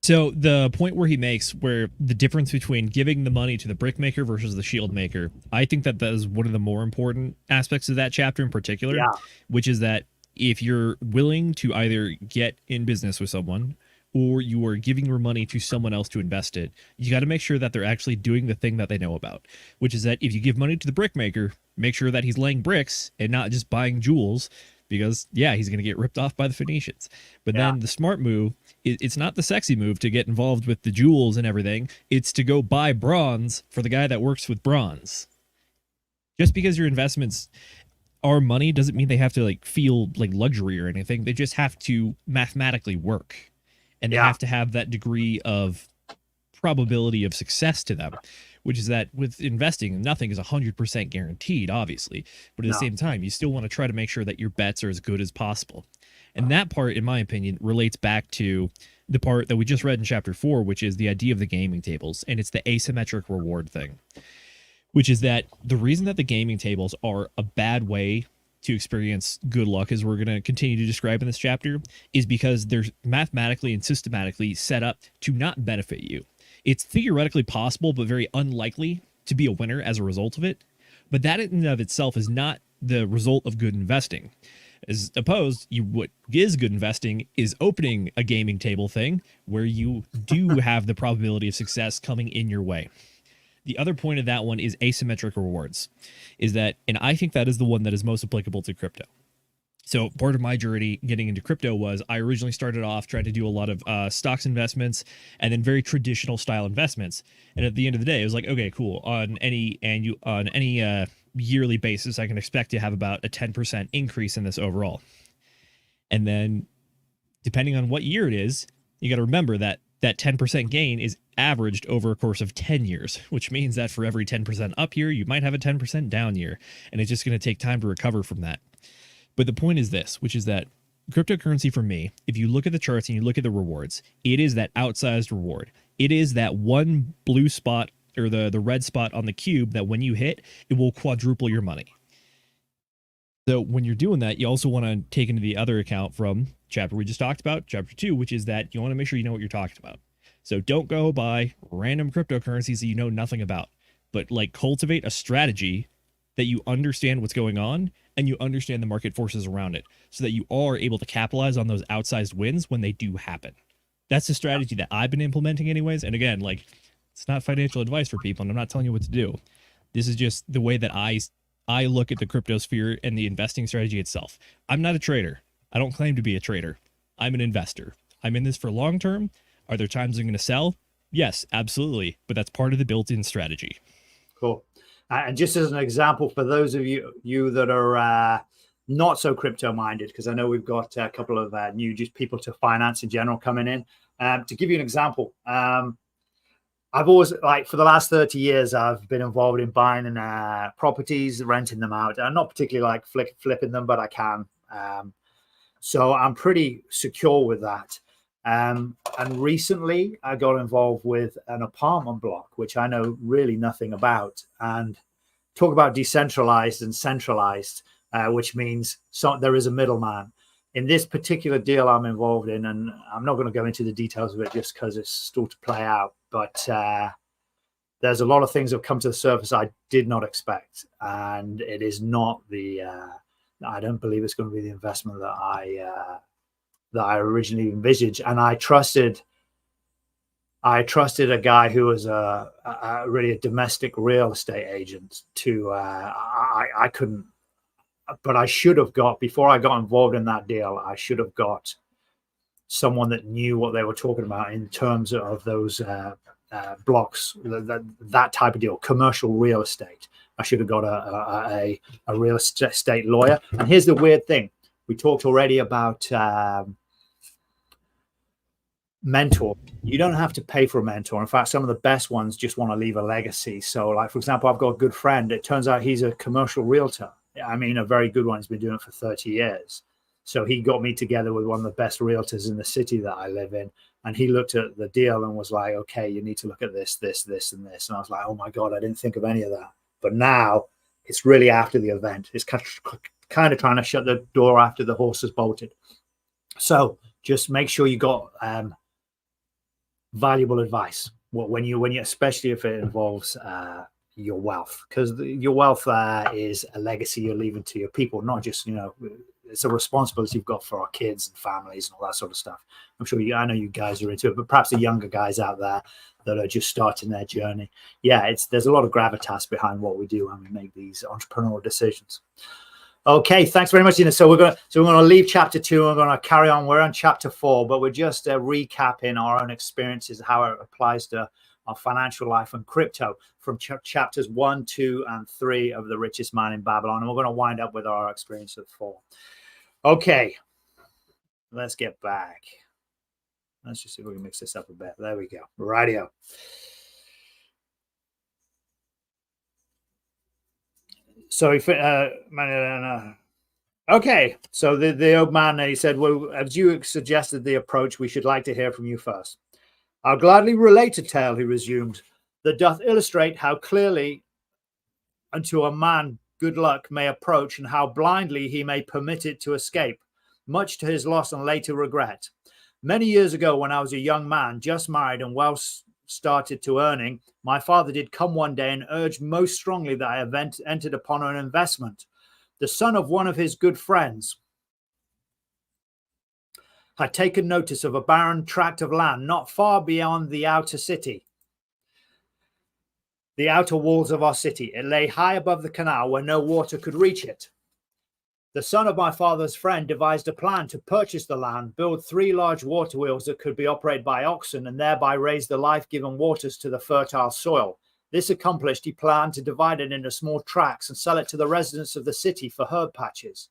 So the point where he makes, where the difference between giving the money to the brick maker versus the shield maker, I think that is one of the more important aspects of that chapter in particular, which is that if you're willing to either get in business with someone or you are giving your money to someone else to invest it, you got to make sure that they're actually doing the thing that they know about, which is that if you give money to the brick maker, make sure that he's laying bricks and not just buying jewels, because yeah, he's going to get ripped off by the Phoenicians. But then the smart move, it's not the sexy move to get involved with the jewels and everything. It's to go buy bronze for the guy that works with bronze. Just because your investments are money doesn't mean they have to like feel like luxury or anything. They just have to mathematically work. And they have to have that degree of probability of success to them, which is that with investing, nothing is 100% guaranteed, obviously. But at the same time, you still want to try to make sure that your bets are as good as possible. And that part, in my opinion, relates back to the part that we just read in chapter 4, which is the idea of the gaming tables. And it's the asymmetric reward thing, which is that the reason that the gaming tables are a bad way to experience good luck, as we're going to continue to describe in this chapter, is because they're mathematically and systematically set up to not benefit you. It's theoretically possible, but very unlikely to be a winner as a result of it. But that in and of itself is not the result of good investing. As opposed, what is good investing is opening a gaming table thing where you do have the probability of success coming in your way. The other point of that one is asymmetric rewards, is that, and I think that is the one that is most applicable to crypto. So part of my journey getting into crypto was I originally started off trying to do a lot of stocks investments and then very traditional style investments. And at the end of the day, it was like, okay, cool. On any yearly basis, I can expect to have about a 10% increase in this overall. And then depending on what year it is, you got to remember that that 10% gain is averaged over a course of 10 years, which means that for every 10% up year, you might have a 10% down year. And it's just going to take time to recover from that. But the point is this, which is that cryptocurrency for me, if you look at the charts and you look at the rewards, it is that outsized reward. It is that one blue spot or the red spot on the cube that when you hit, it will quadruple your money. So when you're doing that, you also want to take into the other account from chapter we just talked about, chapter 2, which is that you want to make sure you know what you're talking about. So don't go buy random cryptocurrencies that you know nothing about, but like cultivate a strategy that you understand what's going on and you understand the market forces around it so that you are able to capitalize on those outsized wins when they do happen. That's the strategy that I've been implementing anyways. And again, like, it's not financial advice for people, and I'm not telling you what to do. This is just the way that I look at the cryptosphere and the investing strategy itself. I'm not a trader. I don't claim to be a trader. I'm an investor. I'm in this for long term. Are there times I'm going to sell? Yes, absolutely. But that's part of the built-in strategy. Cool. And just as an example, for those of you that are not so crypto minded, because I know we've got a couple of new just people to finance in general coming in. To give you an example, I've always, like, for the last 30 years, I've been involved in buying properties, renting them out. I'm not particularly like flipping them, but I can. So I'm pretty secure with that. And recently I got involved with an apartment block, which I know really nothing about. And talk about decentralized and centralized, which means there is a middleman. In this particular deal I'm involved in, and I'm not going to go into the details of it just because it's still to play out, but there's a lot of things that have come to the surface I did not expect. And it is not the, I don't believe it's going to be the investment that I originally envisaged. And I trusted a guy who was really a domestic real estate agent to, I couldn't, but I should have got, before I got involved in that deal, I should have got someone that knew what they were talking about in terms of those blocks, that type of deal, commercial real estate. I should have got a real estate lawyer. And here's the weird thing. We talked already about mentor. You don't have to pay for a mentor. In fact, some of the best ones just want to leave a legacy. So, like, for example, I've got a good friend. It turns out he's a commercial realtor. I mean, a very good one. He's been doing it for 30 years. So he got me together with one of the best realtors in the city that I live in. And he looked at the deal and was like, okay, you need to look at this, this, this, and this. And I was like, oh my God, I didn't think of any of that. But now it's really after the event. It's kind of trying to shut the door after the horse has bolted. So just make sure you got valuable advice when you, especially if it involves your wealth, because your wealth is a legacy you're leaving to your people, not just, it's a responsibility you've got for our kids and families and all that sort of stuff. I'm sure I know you guys are into it, but perhaps the younger guys out there that are just starting their journey. Yeah, there's a lot of gravitas behind what we do when we make these entrepreneurial decisions. Okay, thanks very much, Ina. So we're gonna leave chapter 2 and we're gonna carry on. We're on chapter 4, but we're just recapping our own experiences, how it applies to our financial life and crypto from chapters 1, 2, and 3 of The Richest Man in Babylon. And we're gonna wind up with our experience of 4. Okay, let's get back. Let's just see if we can mix this up a bit. There we go. Rightio. So okay. So the old man, he said, well, as you suggested the approach, we should like to hear from you first. I'll gladly relate a tale, he resumed, that doth illustrate how clearly unto a man good luck may approach and how blindly he may permit it to escape, much to his loss and later regret. Many years ago, when I was a young man, just married and well started to earning, my father did come one day and urged most strongly that I entered upon an investment. The son of one of his good friends had taken notice of a barren tract of land not far beyond the outer city, the outer walls of our city. It lay high above the canal where no water could reach it. The son of my father's friend devised a plan to purchase the land, build 3 large water wheels that could be operated by oxen, and thereby raise the life-giving waters to the fertile soil. This accomplished, he planned to divide it into small tracts and sell it to the residents of the city for herb patches.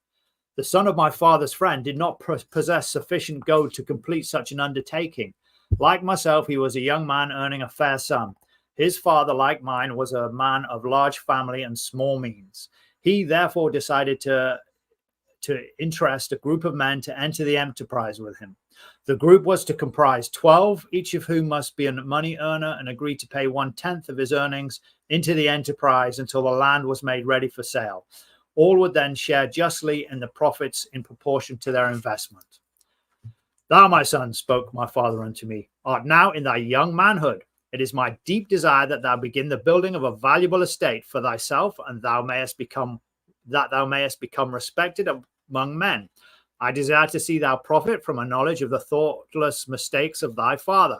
The son of my father's friend did not possess sufficient gold to complete such an undertaking. Like myself, he was a young man earning a fair sum. His father, like mine, was a man of large family and small means. He therefore decided to interest a group of men to enter the enterprise with him. The group was to comprise 12, each of whom must be a money earner and agree to pay 1/10 of his earnings into the enterprise until the land was made ready for sale. All would then share justly in the profits in proportion to their investment. Thou, my son, spoke my father unto me, art now in thy young manhood. It is my deep desire that thou begin the building of a valuable estate for thyself, and thou mayest become respected among men. I desire to see thou profit from a knowledge of the thoughtless mistakes of thy father.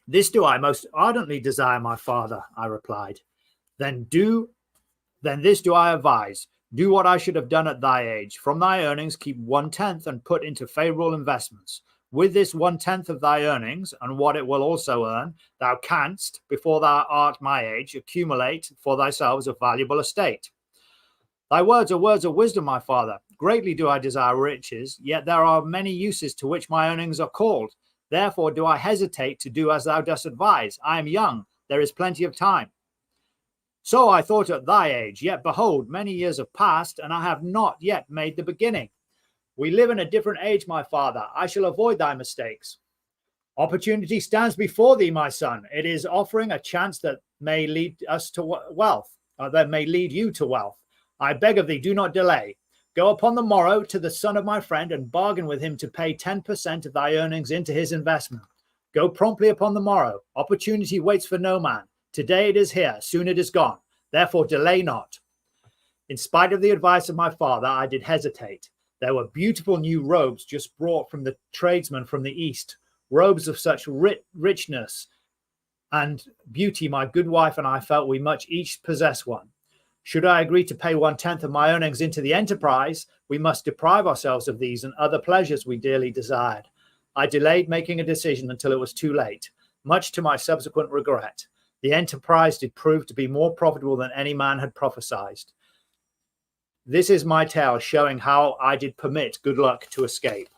This do I most ardently desire, my father, I replied. Then this do I advise. Do what I should have done at thy age. From thy earnings, keep 1/10 and put into favorable investments. With this 1/10 of thy earnings, and what it will also earn, thou canst, before thou art my age, accumulate for thyself a valuable estate. Thy words are words of wisdom, my father. Greatly do I desire riches, yet there are many uses to which my earnings are called. Therefore do I hesitate to do as thou dost advise. I am young, there is plenty of time. So I thought at thy age, yet behold, many years have passed, and I have not yet made the beginning. We live in a different age, my father. I shall avoid thy mistakes. Opportunity stands before thee, my son. It is offering a chance that may lead us to wealth, or that may lead you to wealth. I beg of thee, do not delay. Go upon the morrow to the son of my friend and bargain with him to pay 10% of thy earnings into his investment. Go promptly upon the morrow. Opportunity waits for no man. Today it is here, soon it is gone. Therefore delay not. In spite of the advice of my father, I did hesitate. There were beautiful new robes just brought from the tradesmen from the east, robes of such richness and beauty my good wife and I felt we much each possess one. Should I agree to pay 1/10 of my earnings into the enterprise, we must deprive ourselves of these and other pleasures we dearly desired. I delayed making a decision until it was too late, much to my subsequent regret. The enterprise did prove to be more profitable than any man had prophesied. This is my tale showing how I did permit good luck to escape.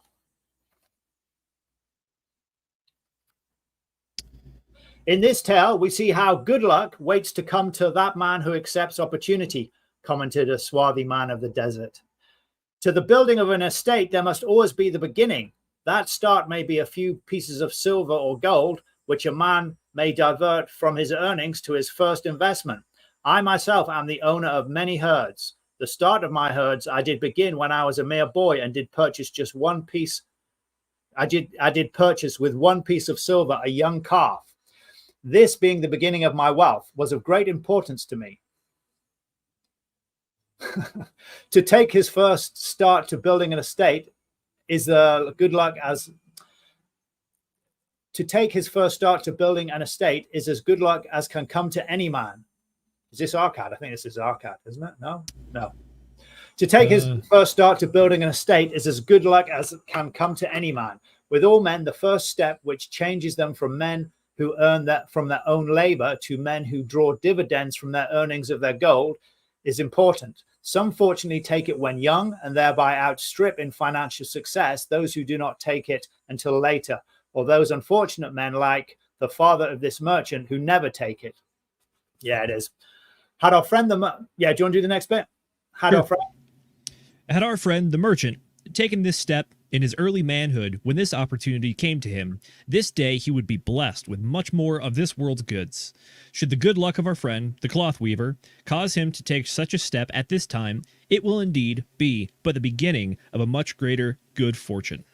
In this tale, we see how good luck waits to come to that man who accepts opportunity, commented a swarthy man of the desert. To the building of an estate, there must always be the beginning. That start may be a few pieces of silver or gold, which a man may divert from his earnings to his first investment. I myself am the owner of many herds. The start of my herds I did begin when I was a mere boy and did purchase just one piece. I did purchase with one piece of silver a young calf. This, being the beginning of my wealth, was of great importance to me. To take his first start to building an estate is good luck as good luck as can come to any man. Is this Arcad? I think this is Arcad, isn't it? No. To take his first start to building an estate is as good luck as can come to any man. With all men, the first step which changes them from men who earn that from their own labor to men who draw dividends from their earnings of their gold is important. Some fortunately take it when young and thereby outstrip in financial success those who do not take it until later, or those unfortunate men like the father of this merchant who never take it. Yeah, it is. Had our friend do you want to do the next bit? Had our friend the merchant taken this step in his early manhood, when this opportunity came to him, this day he would be blessed with much more of this world's goods. Should the good luck of our friend, the cloth weaver, cause him to take such a step at this time, it will indeed be but the beginning of a much greater good fortune.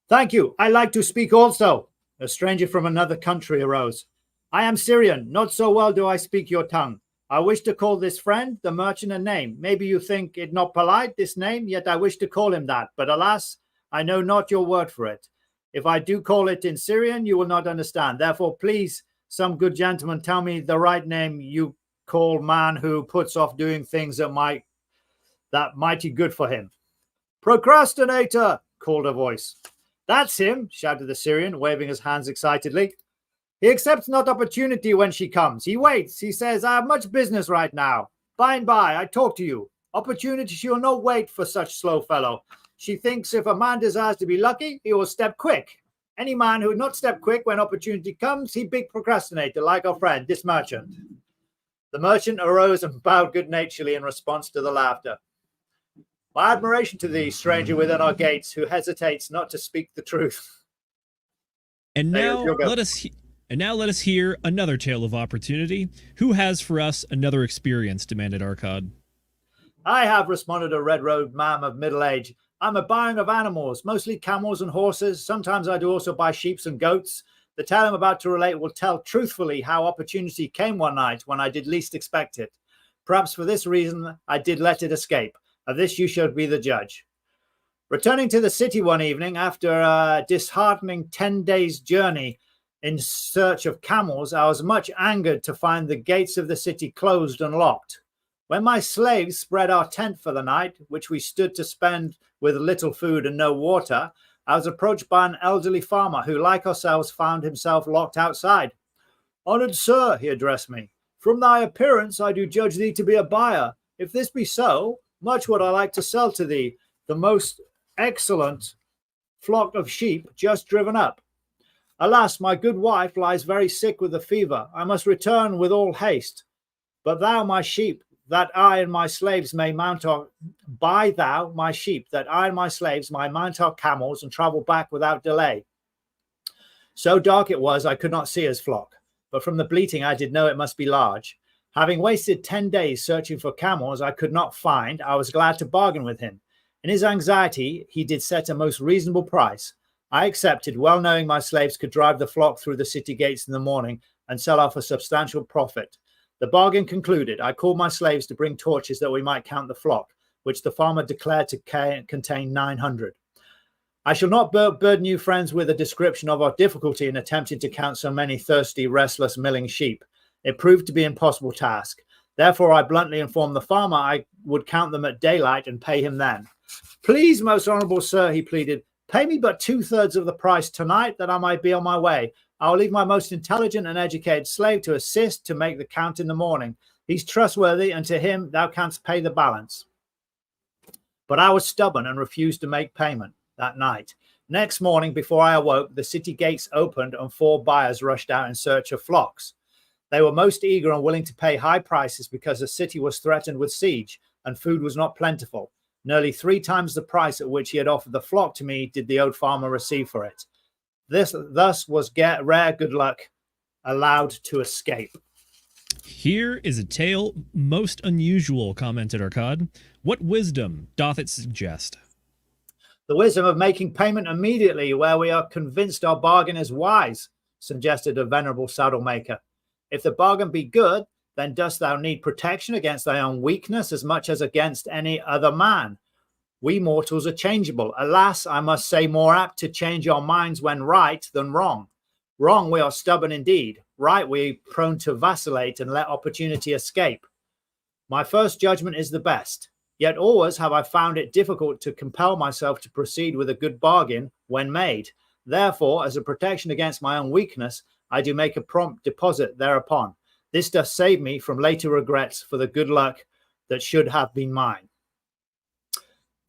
Thank you. I like to speak also. A stranger from another country arose. I am Syrian. Not so well do I speak your tongue. I wish to call this friend, the merchant, a name. Maybe you think it not polite, this name, yet I wish to call him that. But alas, I know not your word for it. If I do call it in Syrian, you will not understand. Therefore, please, some good gentleman, tell me the right name you call man who puts off doing things that mighty good for him. Procrastinator, called a voice. That's him, shouted the Syrian, waving his hands excitedly. He accepts not opportunity when she comes. He waits. He says, I have much business right now. By and by, I talk to you. Opportunity, she will not wait for such slow fellow. She thinks if a man desires to be lucky, he will step quick. Any man who would not step quick when opportunity comes, he big procrastinator, like our friend, this merchant. The merchant arose and bowed good-naturedly in response to the laughter. My admiration to thee, stranger within our gates, who hesitates not to speak the truth. And now let us hear another tale of opportunity. Who has for us another experience? Demanded Arcad. I have, responded a red-robed man of middle age. I'm a buying of animals, mostly camels and horses. Sometimes I do also buy sheep and goats. The tale I'm about to relate will tell truthfully how opportunity came one night when I did least expect it. Perhaps for this reason I did let it escape. Of this you shall be the judge. Returning to the city one evening after a disheartening 10 days' journey in search of camels, I was much angered to find the gates of the city closed and locked. When my slaves spread our tent for the night, which we stood to spend with little food and no water, I was approached by an elderly farmer who, like ourselves, found himself locked outside. Honoured sir, he addressed me, from thy appearance I do judge thee to be a buyer. If this be so, much would I like to sell to thee the most excellent flock of sheep just driven up. Alas, my good wife lies very sick with a fever. I must return with all haste. But thou, my sheep, that I and my slaves may mount our, buy thou my sheep, that I and my slaves may mount our camels and travel back without delay. So dark it was, I could not see his flock, but from the bleating I did know it must be large. Having wasted 10 days searching for camels I could not find, I was glad to bargain with him. In his anxiety, he did set a most reasonable price. I accepted, well knowing my slaves could drive the flock through the city gates in the morning and sell off a substantial profit. The bargain concluded, I called my slaves to bring torches that we might count the flock, which the farmer declared to contain 900. I shall not burden you, friends, with a description of our difficulty in attempting to count so many thirsty, restless, milling sheep. It proved to be an impossible task. Therefore, I bluntly informed the farmer I would count them at daylight and pay him then. Please, most honourable sir, he pleaded, pay me but 2/3 of the price tonight that I might be on my way. I will leave my most intelligent and educated slave to assist to make the count in the morning. He's trustworthy, and to him thou canst pay the balance. But I was stubborn and refused to make payment that night. Next morning, before I awoke, the city gates opened and 4 buyers rushed out in search of flocks. They were most eager and willing to pay high prices because the city was threatened with siege and food was not plentiful. Nearly 3 times the price at which he had offered the flock to me did the old farmer receive for it. Thus was rare good luck allowed to escape. Here is a tale most unusual, commented Arcad. What wisdom doth it suggest? The wisdom of making payment immediately where we are convinced our bargain is wise, suggested a venerable saddle maker. If the bargain be good, then dost thou need protection against thy own weakness as much as against any other man. We mortals are changeable. Alas, I must say, more apt to change our minds when right than wrong. Wrong, we are stubborn indeed. Right, we are prone to vacillate and let opportunity escape. My first judgment is the best. Yet always have I found it difficult to compel myself to proceed with a good bargain when made. Therefore, as a protection against my own weakness, I do make a prompt deposit thereupon. This does save me from later regrets for the good luck that should have been mine.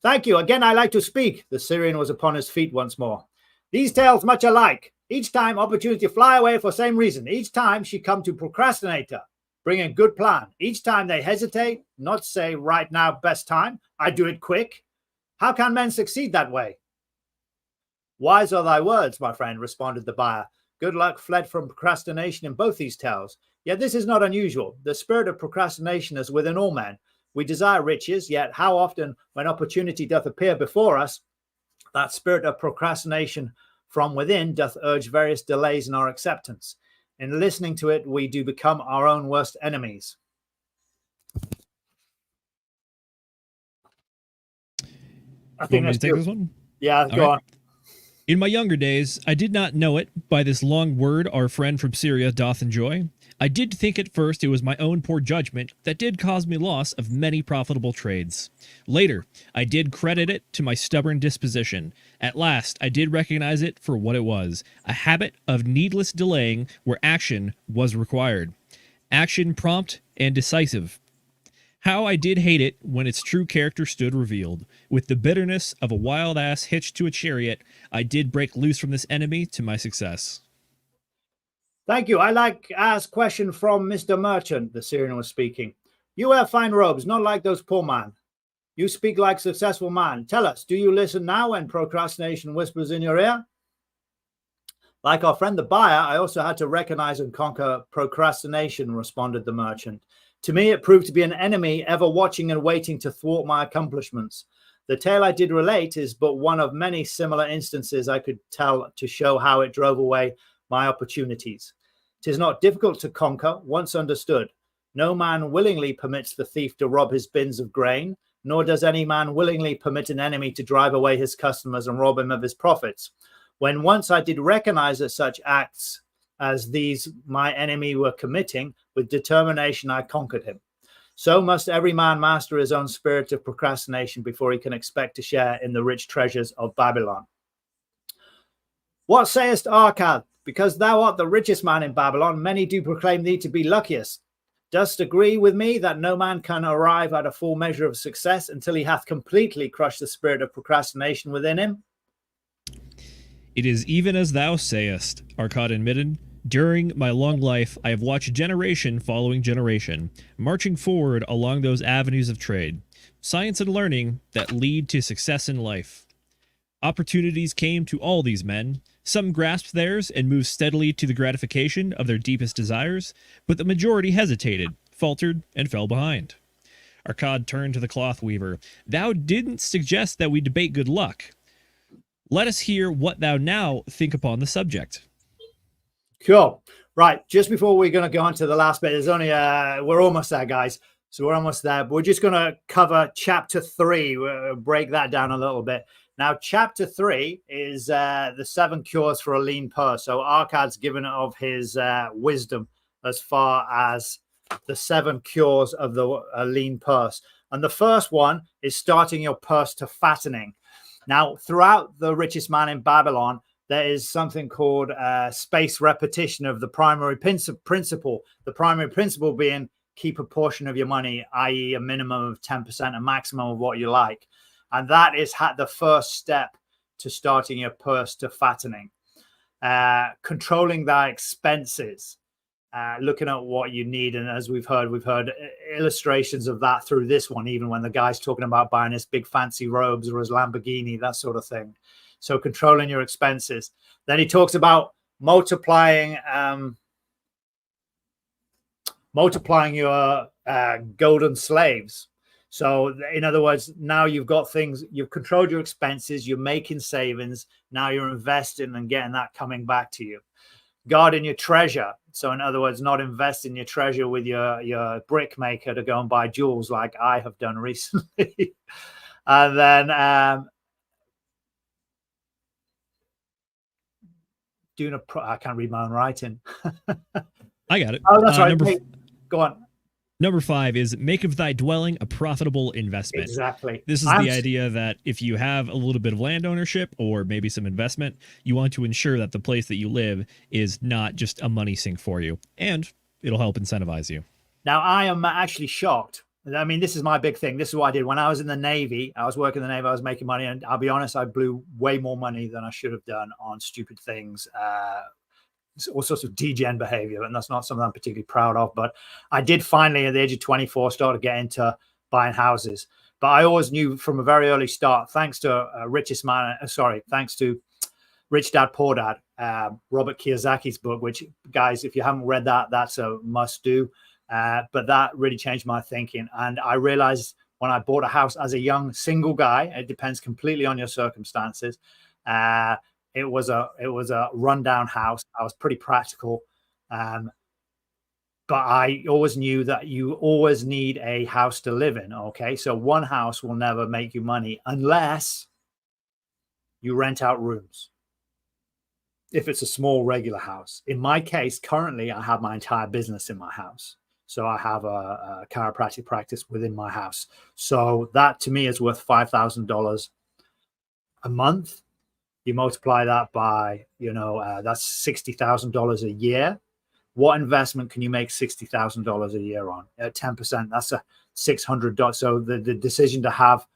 Thank you. Again, I like to speak. The Syrian was upon his feet once more. These tales much alike. Each time opportunity fly away for same reason. Each time she come to procrastinator, bring a good plan. Each time they hesitate, not say right now, best time. I do it quick. How can men succeed that way? Wise are thy words, my friend, responded the buyer. Good luck fled from procrastination in both these tales. Yet this is not unusual. The spirit of procrastination is within all men. We desire riches, yet how often when opportunity doth appear before us, that spirit of procrastination from within doth urge various delays in our acceptance. In listening to it, we do become our own worst enemies. I think that's take this one. Yeah, go on. In my younger days, I did not know it by this long word our friend from Syria doth enjoy. I did think at first it was my own poor judgment that did cause me loss of many profitable trades. Later, I did credit it to my stubborn disposition. At last, I did recognize it for what it was, a habit of needless delaying where action was required. Action prompt and decisive. How I did hate it when its true character stood revealed. With the bitterness of a wild ass hitched to a chariot, I did break loose from this enemy to my success. Thank you. I like ask question from Mr. Merchant, the Syrian was speaking. You wear fine robes, not like those poor man. You speak like successful man. Tell us, do you listen now when procrastination whispers in your ear? Like our friend the buyer, I also had to recognize and conquer procrastination, responded the merchant. To me, it proved to be an enemy ever watching and waiting to thwart my accomplishments. The tale I did relate is but one of many similar instances I could tell to show how it drove away my opportunities. 'Tis not difficult to conquer, once understood. No man willingly permits the thief to rob his bins of grain, nor does any man willingly permit an enemy to drive away his customers and rob him of his profits. When once I did recognize that such acts as these my enemy were committing, with determination I conquered him. So must every man master his own spirit of procrastination before he can expect to share in the rich treasures of Babylon. What sayest, Arcad? Because thou art the richest man in Babylon, many do proclaim thee to be luckiest. Dost agree with me that no man can arrive at a full measure of success until he hath completely crushed the spirit of procrastination within him? It is even as thou sayest, Arcad admitted. During my long life, I have watched generation following generation, marching forward along those avenues of trade, science and learning that lead to success in life. Opportunities came to all these men. Some grasped theirs and moved steadily to the gratification of their deepest desires, but the majority hesitated, faltered, and fell behind. Arcad turned to the cloth weaver. Thou didn't suggest that we debate good luck. Let us hear what thou now think upon the subject. Cool. Right. Just before we're going to go on to the last bit, there's only we're almost there, guys. So we're almost there. But we're just going to cover chapter 3. We'll break that down a little bit. Now, chapter 3 is the 7 cures for a lean purse. So Arcad's given of his wisdom as far as the 7 cures of the lean purse. And the first one is starting your purse to fattening. Now, throughout the richest man in Babylon, there is something called space repetition of the primary principle. The primary principle being keep a portion of your money, i.e. a minimum of 10%, a maximum of what you like. And that is the first step to starting your purse to fattening. Controlling thy expenses, looking at what you need. And as we've heard illustrations of that through this one, even when the guy's talking about buying his big fancy robes or his Lamborghini, that sort of thing. So controlling your expenses. Then he talks about multiplying your golden slaves. So in other words, now you've got things, you've controlled your expenses, you're making savings, now you're investing and getting that coming back to you. Guarding your treasure. So in other words, not investing your treasure with your brick maker to go and buy jewels like I have done recently. And then I can't read my own writing. I got it. Oh, that's right. Go on. Number 5 is make of thy dwelling a profitable investment. Exactly. This is the idea that if you have a little bit of land ownership or maybe some investment, you want to ensure that the place that you live is not just a money sink for you, and it'll help incentivize you. Now, I am actually shocked. I mean, this is my big thing. This is what I did when I was in the Navy. I was working in the Navy. I was making money. And I'll be honest, I blew way more money than I should have done on stupid things. All sorts of degen behavior. And that's not something I'm particularly proud of. But I did finally, at the age of 24, start to get into buying houses. But I always knew from a very early start, thanks to thanks to Rich Dad, Poor Dad, Robert Kiyosaki's book, which, guys, if you haven't read that, that's a must do. But that really changed my thinking. And I realized when I bought a house as a young single guy, it depends completely on your circumstances. It was a rundown house. I was pretty practical. But I always knew that you always need a house to live in. Okay. So one house will never make you money unless you rent out rooms. if it's a small regular house. In my case, currently, I have my entire business in my house. So I have a chiropractic practice within my house. So that to me is worth $5,000 a month. You multiply that by, that's $60,000 a year. What investment can you make $60,000 a year on? At 10%, that's a $600. So the decision to have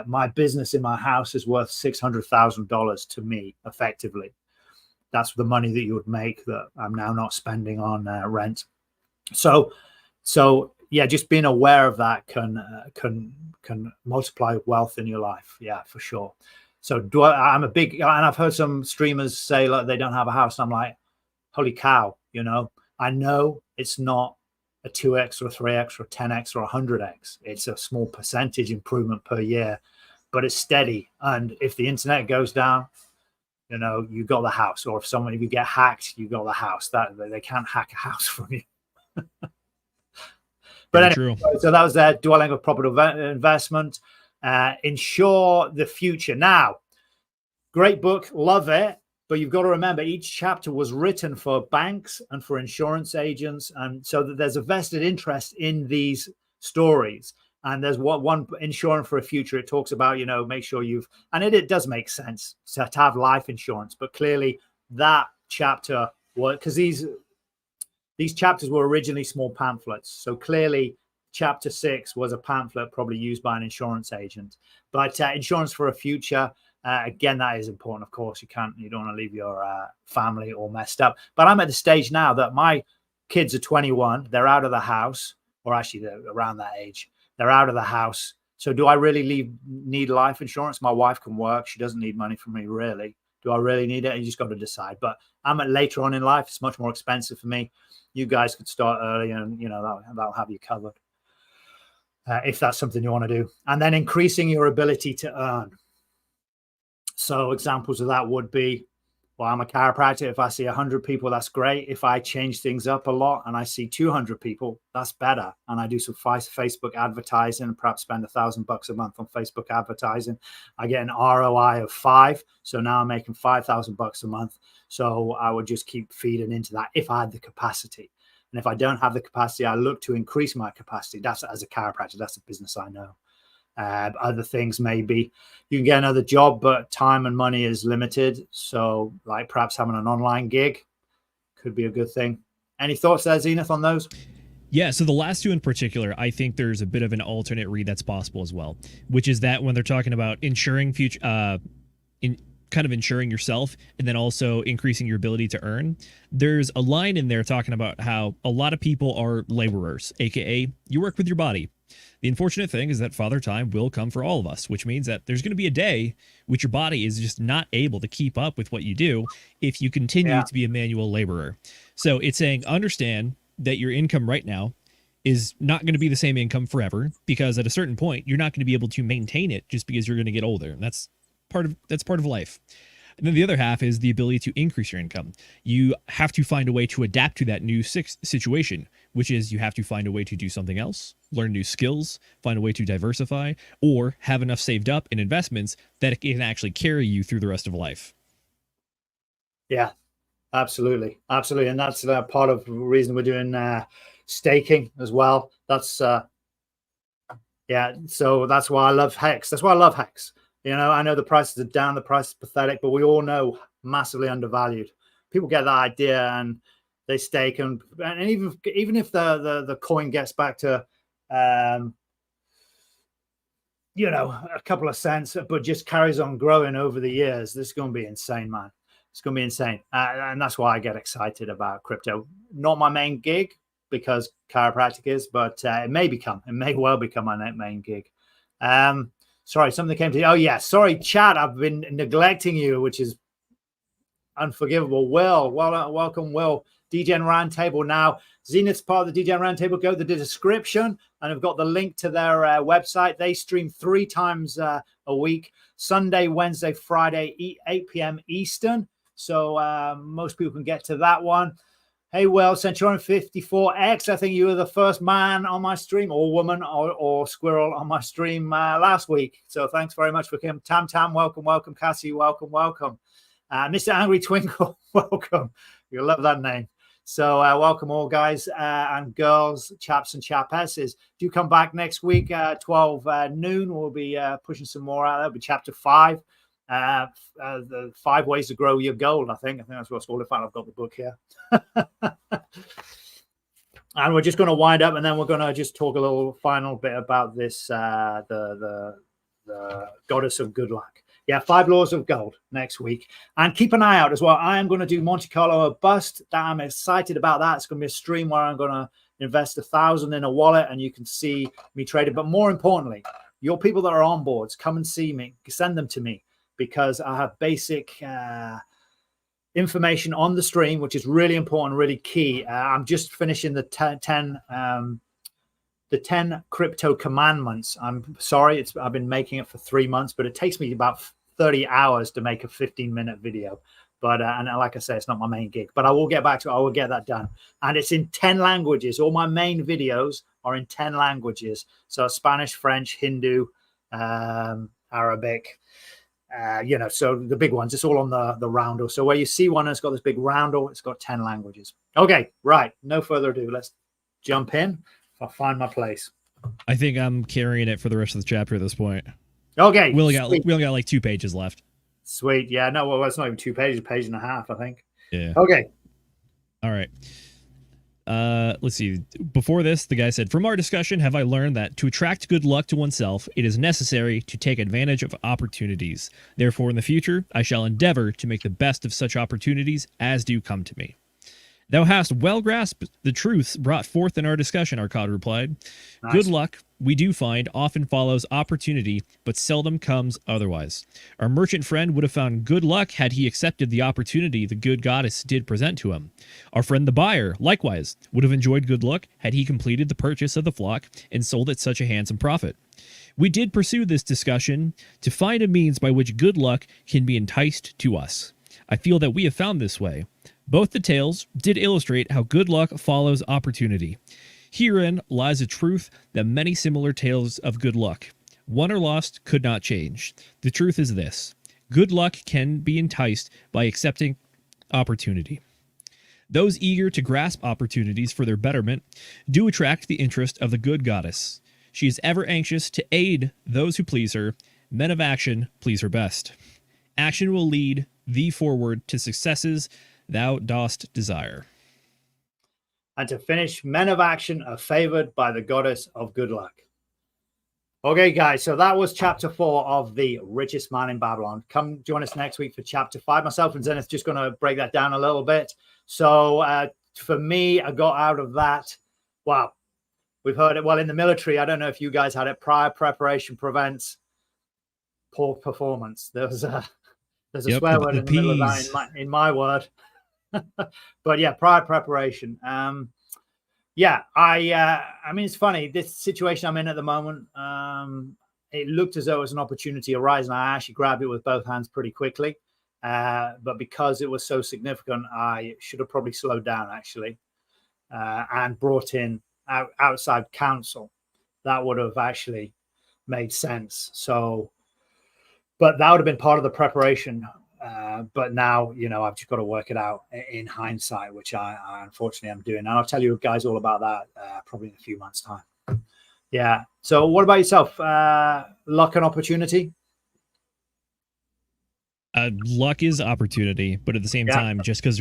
my business in my house is worth $600,000 to me, effectively. That's the money that you would make that I'm now not spending on rent. So yeah, just being aware of that can multiply wealth in your life. Yeah, for sure. So I'm a big, and I've heard some streamers say like they don't have a house. I'm like, holy cow, I know it's not a 2x or a 3x or a 10x or 100x. It's a small percentage improvement per year, but it's steady. And if the internet goes down, you got the house. Or if you get hacked, you got the house. That they can't hack a house from you. But anyway, so that was their dwelling of proper investment. Ensure the future. Now, great book, love it. But you've got to remember, each chapter was written for banks and for insurance agents, and so that there's a vested interest in these stories. And there's one insurance for a future. It talks about, make sure and it does make sense to have life insurance. But clearly, that chapter was because these chapters were originally small pamphlets. So clearly, chapter 6 was a pamphlet probably used by an insurance agent. But insurance for a future. Again, that is important. Of course, you don't want to leave your family all messed up. But I'm at the stage now that my kids are 21. They're out of the house, or actually they're around that age. They're out of the house. So do I really need life insurance? My wife can work. She doesn't need money from me, really. Do I really need it? You just got to decide. But I'm at later on in life. It's much more expensive for me. You guys could start early and, that'll have you covered if that's something you want to do. And then increasing your ability to earn. So examples of that would be, well, I'm a chiropractor. If I see 100 people, that's great. If I change things up a lot and I see 200 people, that's better. And I do some Facebook advertising and perhaps spend $1,000 a month on Facebook advertising. I get an ROI of 5. So now I'm making $5,000 a month. So I would just keep feeding into that if I had the capacity. And if I don't have the capacity, I look to increase my capacity. That's as a chiropractor, that's a business I know. Other things maybe you can get another job, but time and money is limited. So like perhaps having an online gig could be a good thing. Any thoughts there, Zenith, on those? Yeah, so the last two in particular, I think there's a bit of an alternate read that's possible as well, which is that when they're talking about insuring future, insuring yourself and then also increasing your ability to earn, there's a line in there talking about how a lot of people are laborers, aka you work with your body. The unfortunate thing is that Father Time will come for all of us, which means that there's going to be a day which your body is just not able to keep up with what you do if you continue to be a manual laborer. So it's saying, understand that your income right now is not going to be the same income forever, because at a certain point, you're not going to be able to maintain it just because you're going to get older. And that's part of life. And then the other half is the ability to increase your income. You have to find a way to adapt to that new situation, which is you have to find a way to do something else, learn new skills, find a way to diversify, or have enough saved up in investments that it can actually carry you through the rest of life. Yeah, absolutely. Absolutely. And that's part of the reason we're doing staking as well. That's, so that's why I love Hex. That's why I love Hex. I know the prices are down, the price is pathetic, but we all know massively undervalued. People get that idea and they stake, and even if the coin gets back to a couple of cents, but just carries on growing over the years, this is going to be insane, man. It's going to be insane, and that's why I get excited about crypto. Not my main gig because chiropractic is, but it may well become my main gig. Sorry, something came to you. Oh, yeah. Sorry, chat. I've been neglecting you, which is unforgivable. Will, welcome, Will. Degen Roundtable now. Zenith's part of the Degen Roundtable. Go to the description, and I've got the link to their website. They stream 3 times a week, Sunday, Wednesday, Friday, 8 p.m. Eastern. So most people can get to that one. Hey, Will, Centurion 54X, I think you were the first man on my stream, or woman, or squirrel on my stream last week. So thanks very much for coming. Tam, welcome. Cassie, welcome. Mr. Angry Twinkle, welcome. You'll love that name. So welcome all guys and girls, chaps and chapesses. Do come back next week, 12 noon. We'll be pushing some more out there. It'll be chapter 5. The 5 ways to grow your gold, I think that's what it's called. In fact, I've got the book here. And we're just going to wind up, and then we're going to just talk a little final bit about this, the goddess of good luck. Yeah, 5 laws of gold next week. And keep an eye out as well. I am going to do Monte Carlo or bust. I'm excited about that. It's going to be a stream where I'm going to invest 1,000 in a wallet, and you can see me trade it. But more importantly, your people that are on boards, come and see me. Send them to me, because I have basic information on the stream, which is really important, really key. I'm just finishing the 10 crypto commandments. I'm sorry, I've been making it for 3 months, but it takes me about 30 hours to make a 15-minute video. But and like I say, it's not my main gig, but I will get back to it. I will get that done, and it's in 10 languages. All my main videos are in 10 languages, so Spanish, French, Hindu, Arabic. So the big ones, it's all on the roundel. So where you see one that's got this big roundel, it's got 10 languages. Okay, right. No further ado. Let's jump in. If I find my place. I think I'm carrying it for the rest of the chapter at this point. Okay. We only got like 2 pages left. Sweet. Yeah. No, well, it's not even 2 pages, 1.5 pages, I think. Yeah. Okay. All right. Let's see. Before this, the guy said, from our discussion, have I learned that to attract good luck to oneself, it is necessary to take advantage of opportunities. Therefore, in the future, I shall endeavor to make the best of such opportunities as do come to me. Thou hast well grasped the truths brought forth in our discussion, Arkad replied. Nice. Good luck, we do find, often follows opportunity, but seldom comes otherwise. Our merchant friend would have found good luck had he accepted the opportunity the good goddess did present to him. Our friend the buyer, likewise, would have enjoyed good luck had he completed the purchase of the flock and sold at such a handsome profit. We did pursue this discussion to find a means by which good luck can be enticed to us. I feel that we have found this way. Both the tales did illustrate how good luck follows opportunity. Herein lies a truth that many similar tales of good luck, won or lost, could not change. The truth is this: good luck can be enticed by accepting opportunity. Those eager to grasp opportunities for their betterment do attract the interest of the good goddess. She is ever anxious to aid those who please her. Men of action please her best. Action will lead thee forward to successes thou dost desire. And to finish, men of action are favored by the goddess of good luck. Okay, guys, so that was chapter 4 of The Richest Man in Babylon. Come join us next week for chapter 5. Myself and Zenith just going to break that down a little bit. So for me, I got out of that. Wow, we've heard it. Well, in the military, I don't know if you guys had it. Prior preparation prevents poor performance. There's a swear word in the middle of that in my word. But yeah, prior preparation. I mean, it's funny, this situation I'm in at the moment, it looked as though it was an opportunity arising. I actually grabbed it with both hands pretty quickly, but because it was so significant, I should have probably slowed down actually, and brought in outside counsel. That would have actually made sense. So, but that would have been part of the preparation. But now, I've just got to work it out in hindsight, which I unfortunately am doing. And I'll tell you guys all about that probably in a few months' time. Yeah. So what about yourself? Luck and opportunity? Luck is opportunity, but at the same time, just because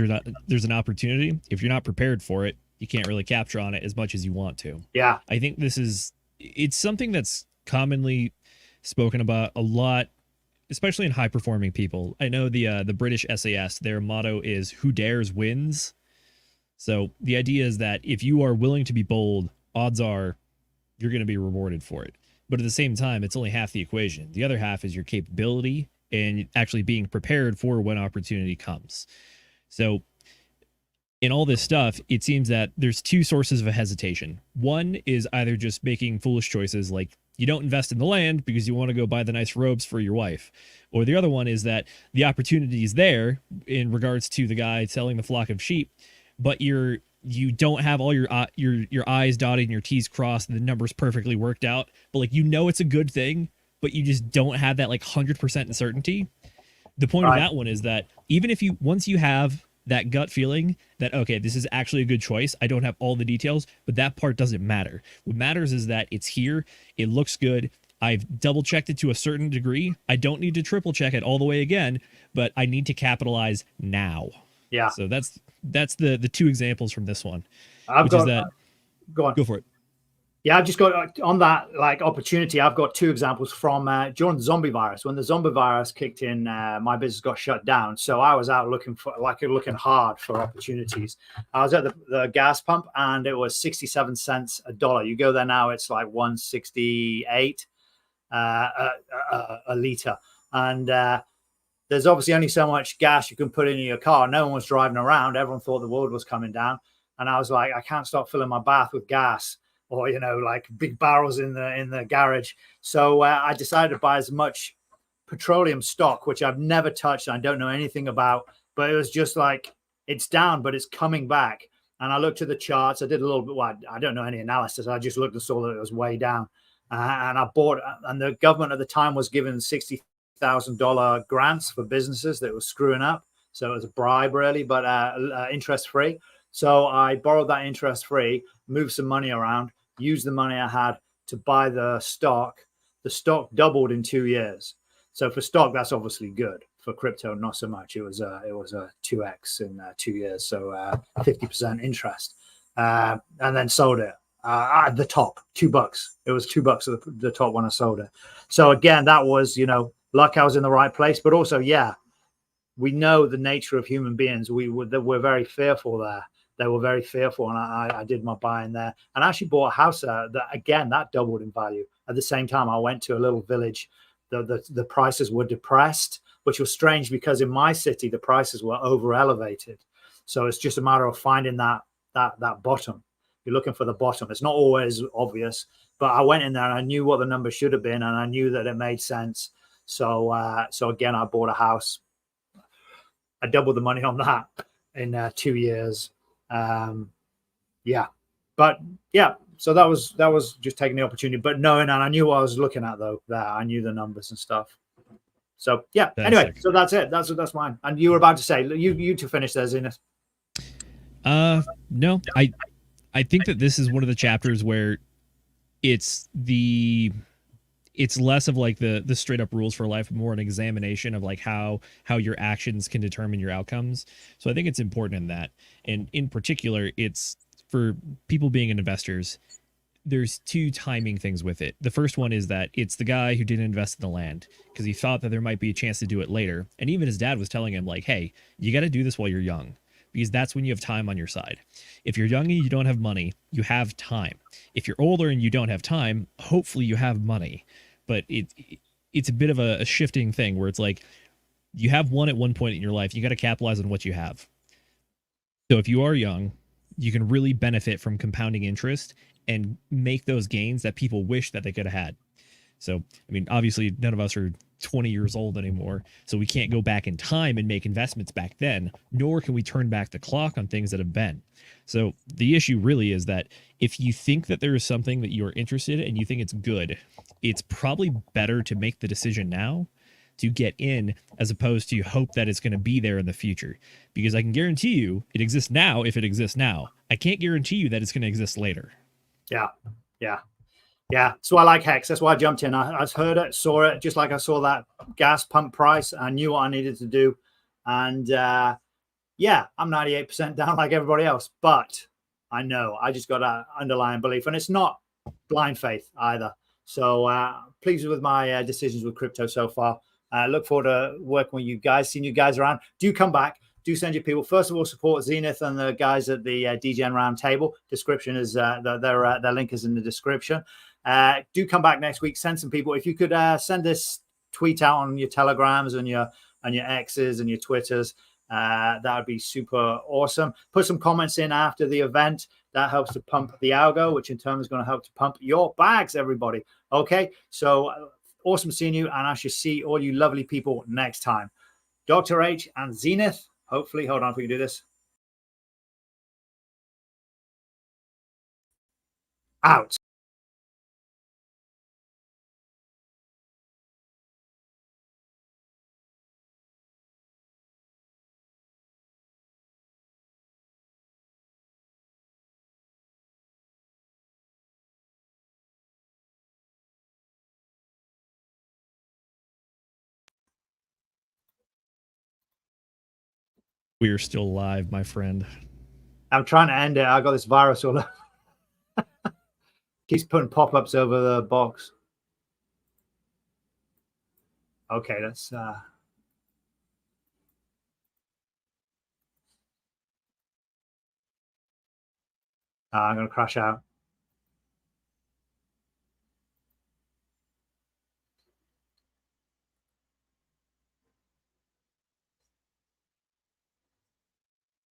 there's an opportunity, if you're not prepared for it, you can't really capture on it as much as you want to. Yeah. I think it's something that's commonly spoken about a lot, especially in high-performing people. I know the British SAS, their motto is "Who dares wins." So the idea is that if you are willing to be bold, odds are you're going to be rewarded for it. But at the same time, it's only half the equation. The other half is your capability and actually being prepared for when opportunity comes. So in all this stuff, it seems that there's 2 sources of a hesitation. One is either just making foolish choices, like you don't invest in the land because you want to go buy the nice robes for your wife. Or the other one is that the opportunity is there in regards to the guy selling the flock of sheep, but you don't have all your I's dotted and your T's crossed and the numbers perfectly worked out. But it's a good thing, but you just don't have that 100% certainty. The point of that one is that even if once you have that gut feeling that, okay, this is actually a good choice, I don't have all the details, but that part doesn't matter. What matters is that it's here, it looks good, I've double checked it to a certain degree. I don't need to triple check it all the way again, but I need to capitalize now. Yeah. So that's the two examples from this one. Go on. Go for it. Yeah, I've just got on that like opportunity. I've got two examples from during the zombie virus. When the zombie virus kicked in, my business got shut down. So I was out looking hard for opportunities. I was at the gas pump, and it was 67 cents a dollar. You go there now, it's like 168 a liter, and there's obviously only so much gas you can put in your car. No one was driving around. Everyone thought the world was coming down, and I was like, I can't stop filling my bath with gas, or like big barrels in the garage. So I decided to buy as much petroleum stock, which I've never touched and I don't know anything about, but it was just like, it's down, but it's coming back. And I looked at the charts. I did a little bit. Well, I don't know any analysis. I just looked and saw that it was way down. And I bought, and the government at the time was giving $60,000 grants for businesses that were screwing up. So it was a bribe, really, but interest free. So I borrowed that interest free, moved some money around, used the money I had to buy the stock. The stock doubled in 2 years. So for stock, that's obviously good. For crypto, not so much. It was a 2x in 2 years, so 50% interest, and then sold it at the top, $2. It was $2 at the top when I sold it. So again, that was luck. I was in the right place, but also, yeah, we know the nature of human beings. We're very fearful there. They were very fearful, and I did my buying there, and I actually bought a house that again that doubled in value. At the same time, I went to a little village. The prices were depressed, which was strange because in my city the prices were over elevated. So it's just a matter of finding that bottom. You're looking for the bottom. It's not always obvious, but I went in there and I knew what the number should have been, and I knew that it made sense. So again, I bought a house. I doubled the money on that in 2 years. So that was just taking the opportunity, but knowing, and I knew what I was looking at though. There, I knew the numbers and stuff. So yeah. Anyway, so that's it. That's mine. And you were about to say you to finish there, ZENITH. No, I think that this is one of the chapters where it's less of like the straight up rules for life, more an examination of like how your actions can determine your outcomes. So I think it's important in that. And in particular, it's for people being investors, there's two timing things with it. The first one is that it's the guy who didn't invest in the land because he thought that there might be a chance to do it later. And even his dad was telling him like, hey, you got to do this while you're young, because that's when you have time on your side. If you're young and you don't have money, you have time. If you're older and you don't have time, hopefully you have money. But it's a bit of a shifting thing where it's like you have one at one point in your life. You got to capitalize on what you have. So if you are young, you can really benefit from compounding interest and make those gains that people wish that they could have had. So, I mean, obviously none of us are 20 years old anymore, so we can't go back in time and make investments back then, nor can we turn back the clock on things that have been. So the issue really is that if you think that there is something that you're interested in and you think it's good, it's probably better to make the decision now to get in as opposed to hope that it's going to be there in the future. Because I can guarantee you it exists now if it exists now. I can't guarantee you that it's going to exist later. Yeah. So I like Hex. That's why I jumped in. I heard it, saw it, just like I saw that gas pump price. I knew what I needed to do. And I'm 98% down like everybody else. But I know I just got an underlying belief. And it's not blind faith either. So pleased with my decisions with crypto so far. Look forward to working with you guys, seeing you guys around. Do come back. Do send your people. First of all, support ZENITH and the guys at the Degen Roundtable. Description is their link is in the description. Do come back next week. Send some people. If you could send this tweet out on your Telegrams and your X's and your Twitters, that would be super awesome. Put some comments in after the event. That helps to pump the algo, which in turn is going to help to pump your bags, everybody. Okay, so awesome seeing you, and I shall see all you lovely people next time. Dr. H and ZENITH. Hopefully, hold on if we can do this. Out. We are still live, my friend. I'm trying to end it. I got this virus all over. Keeps putting pop-ups over the box. Okay, let's I'm gonna crash out.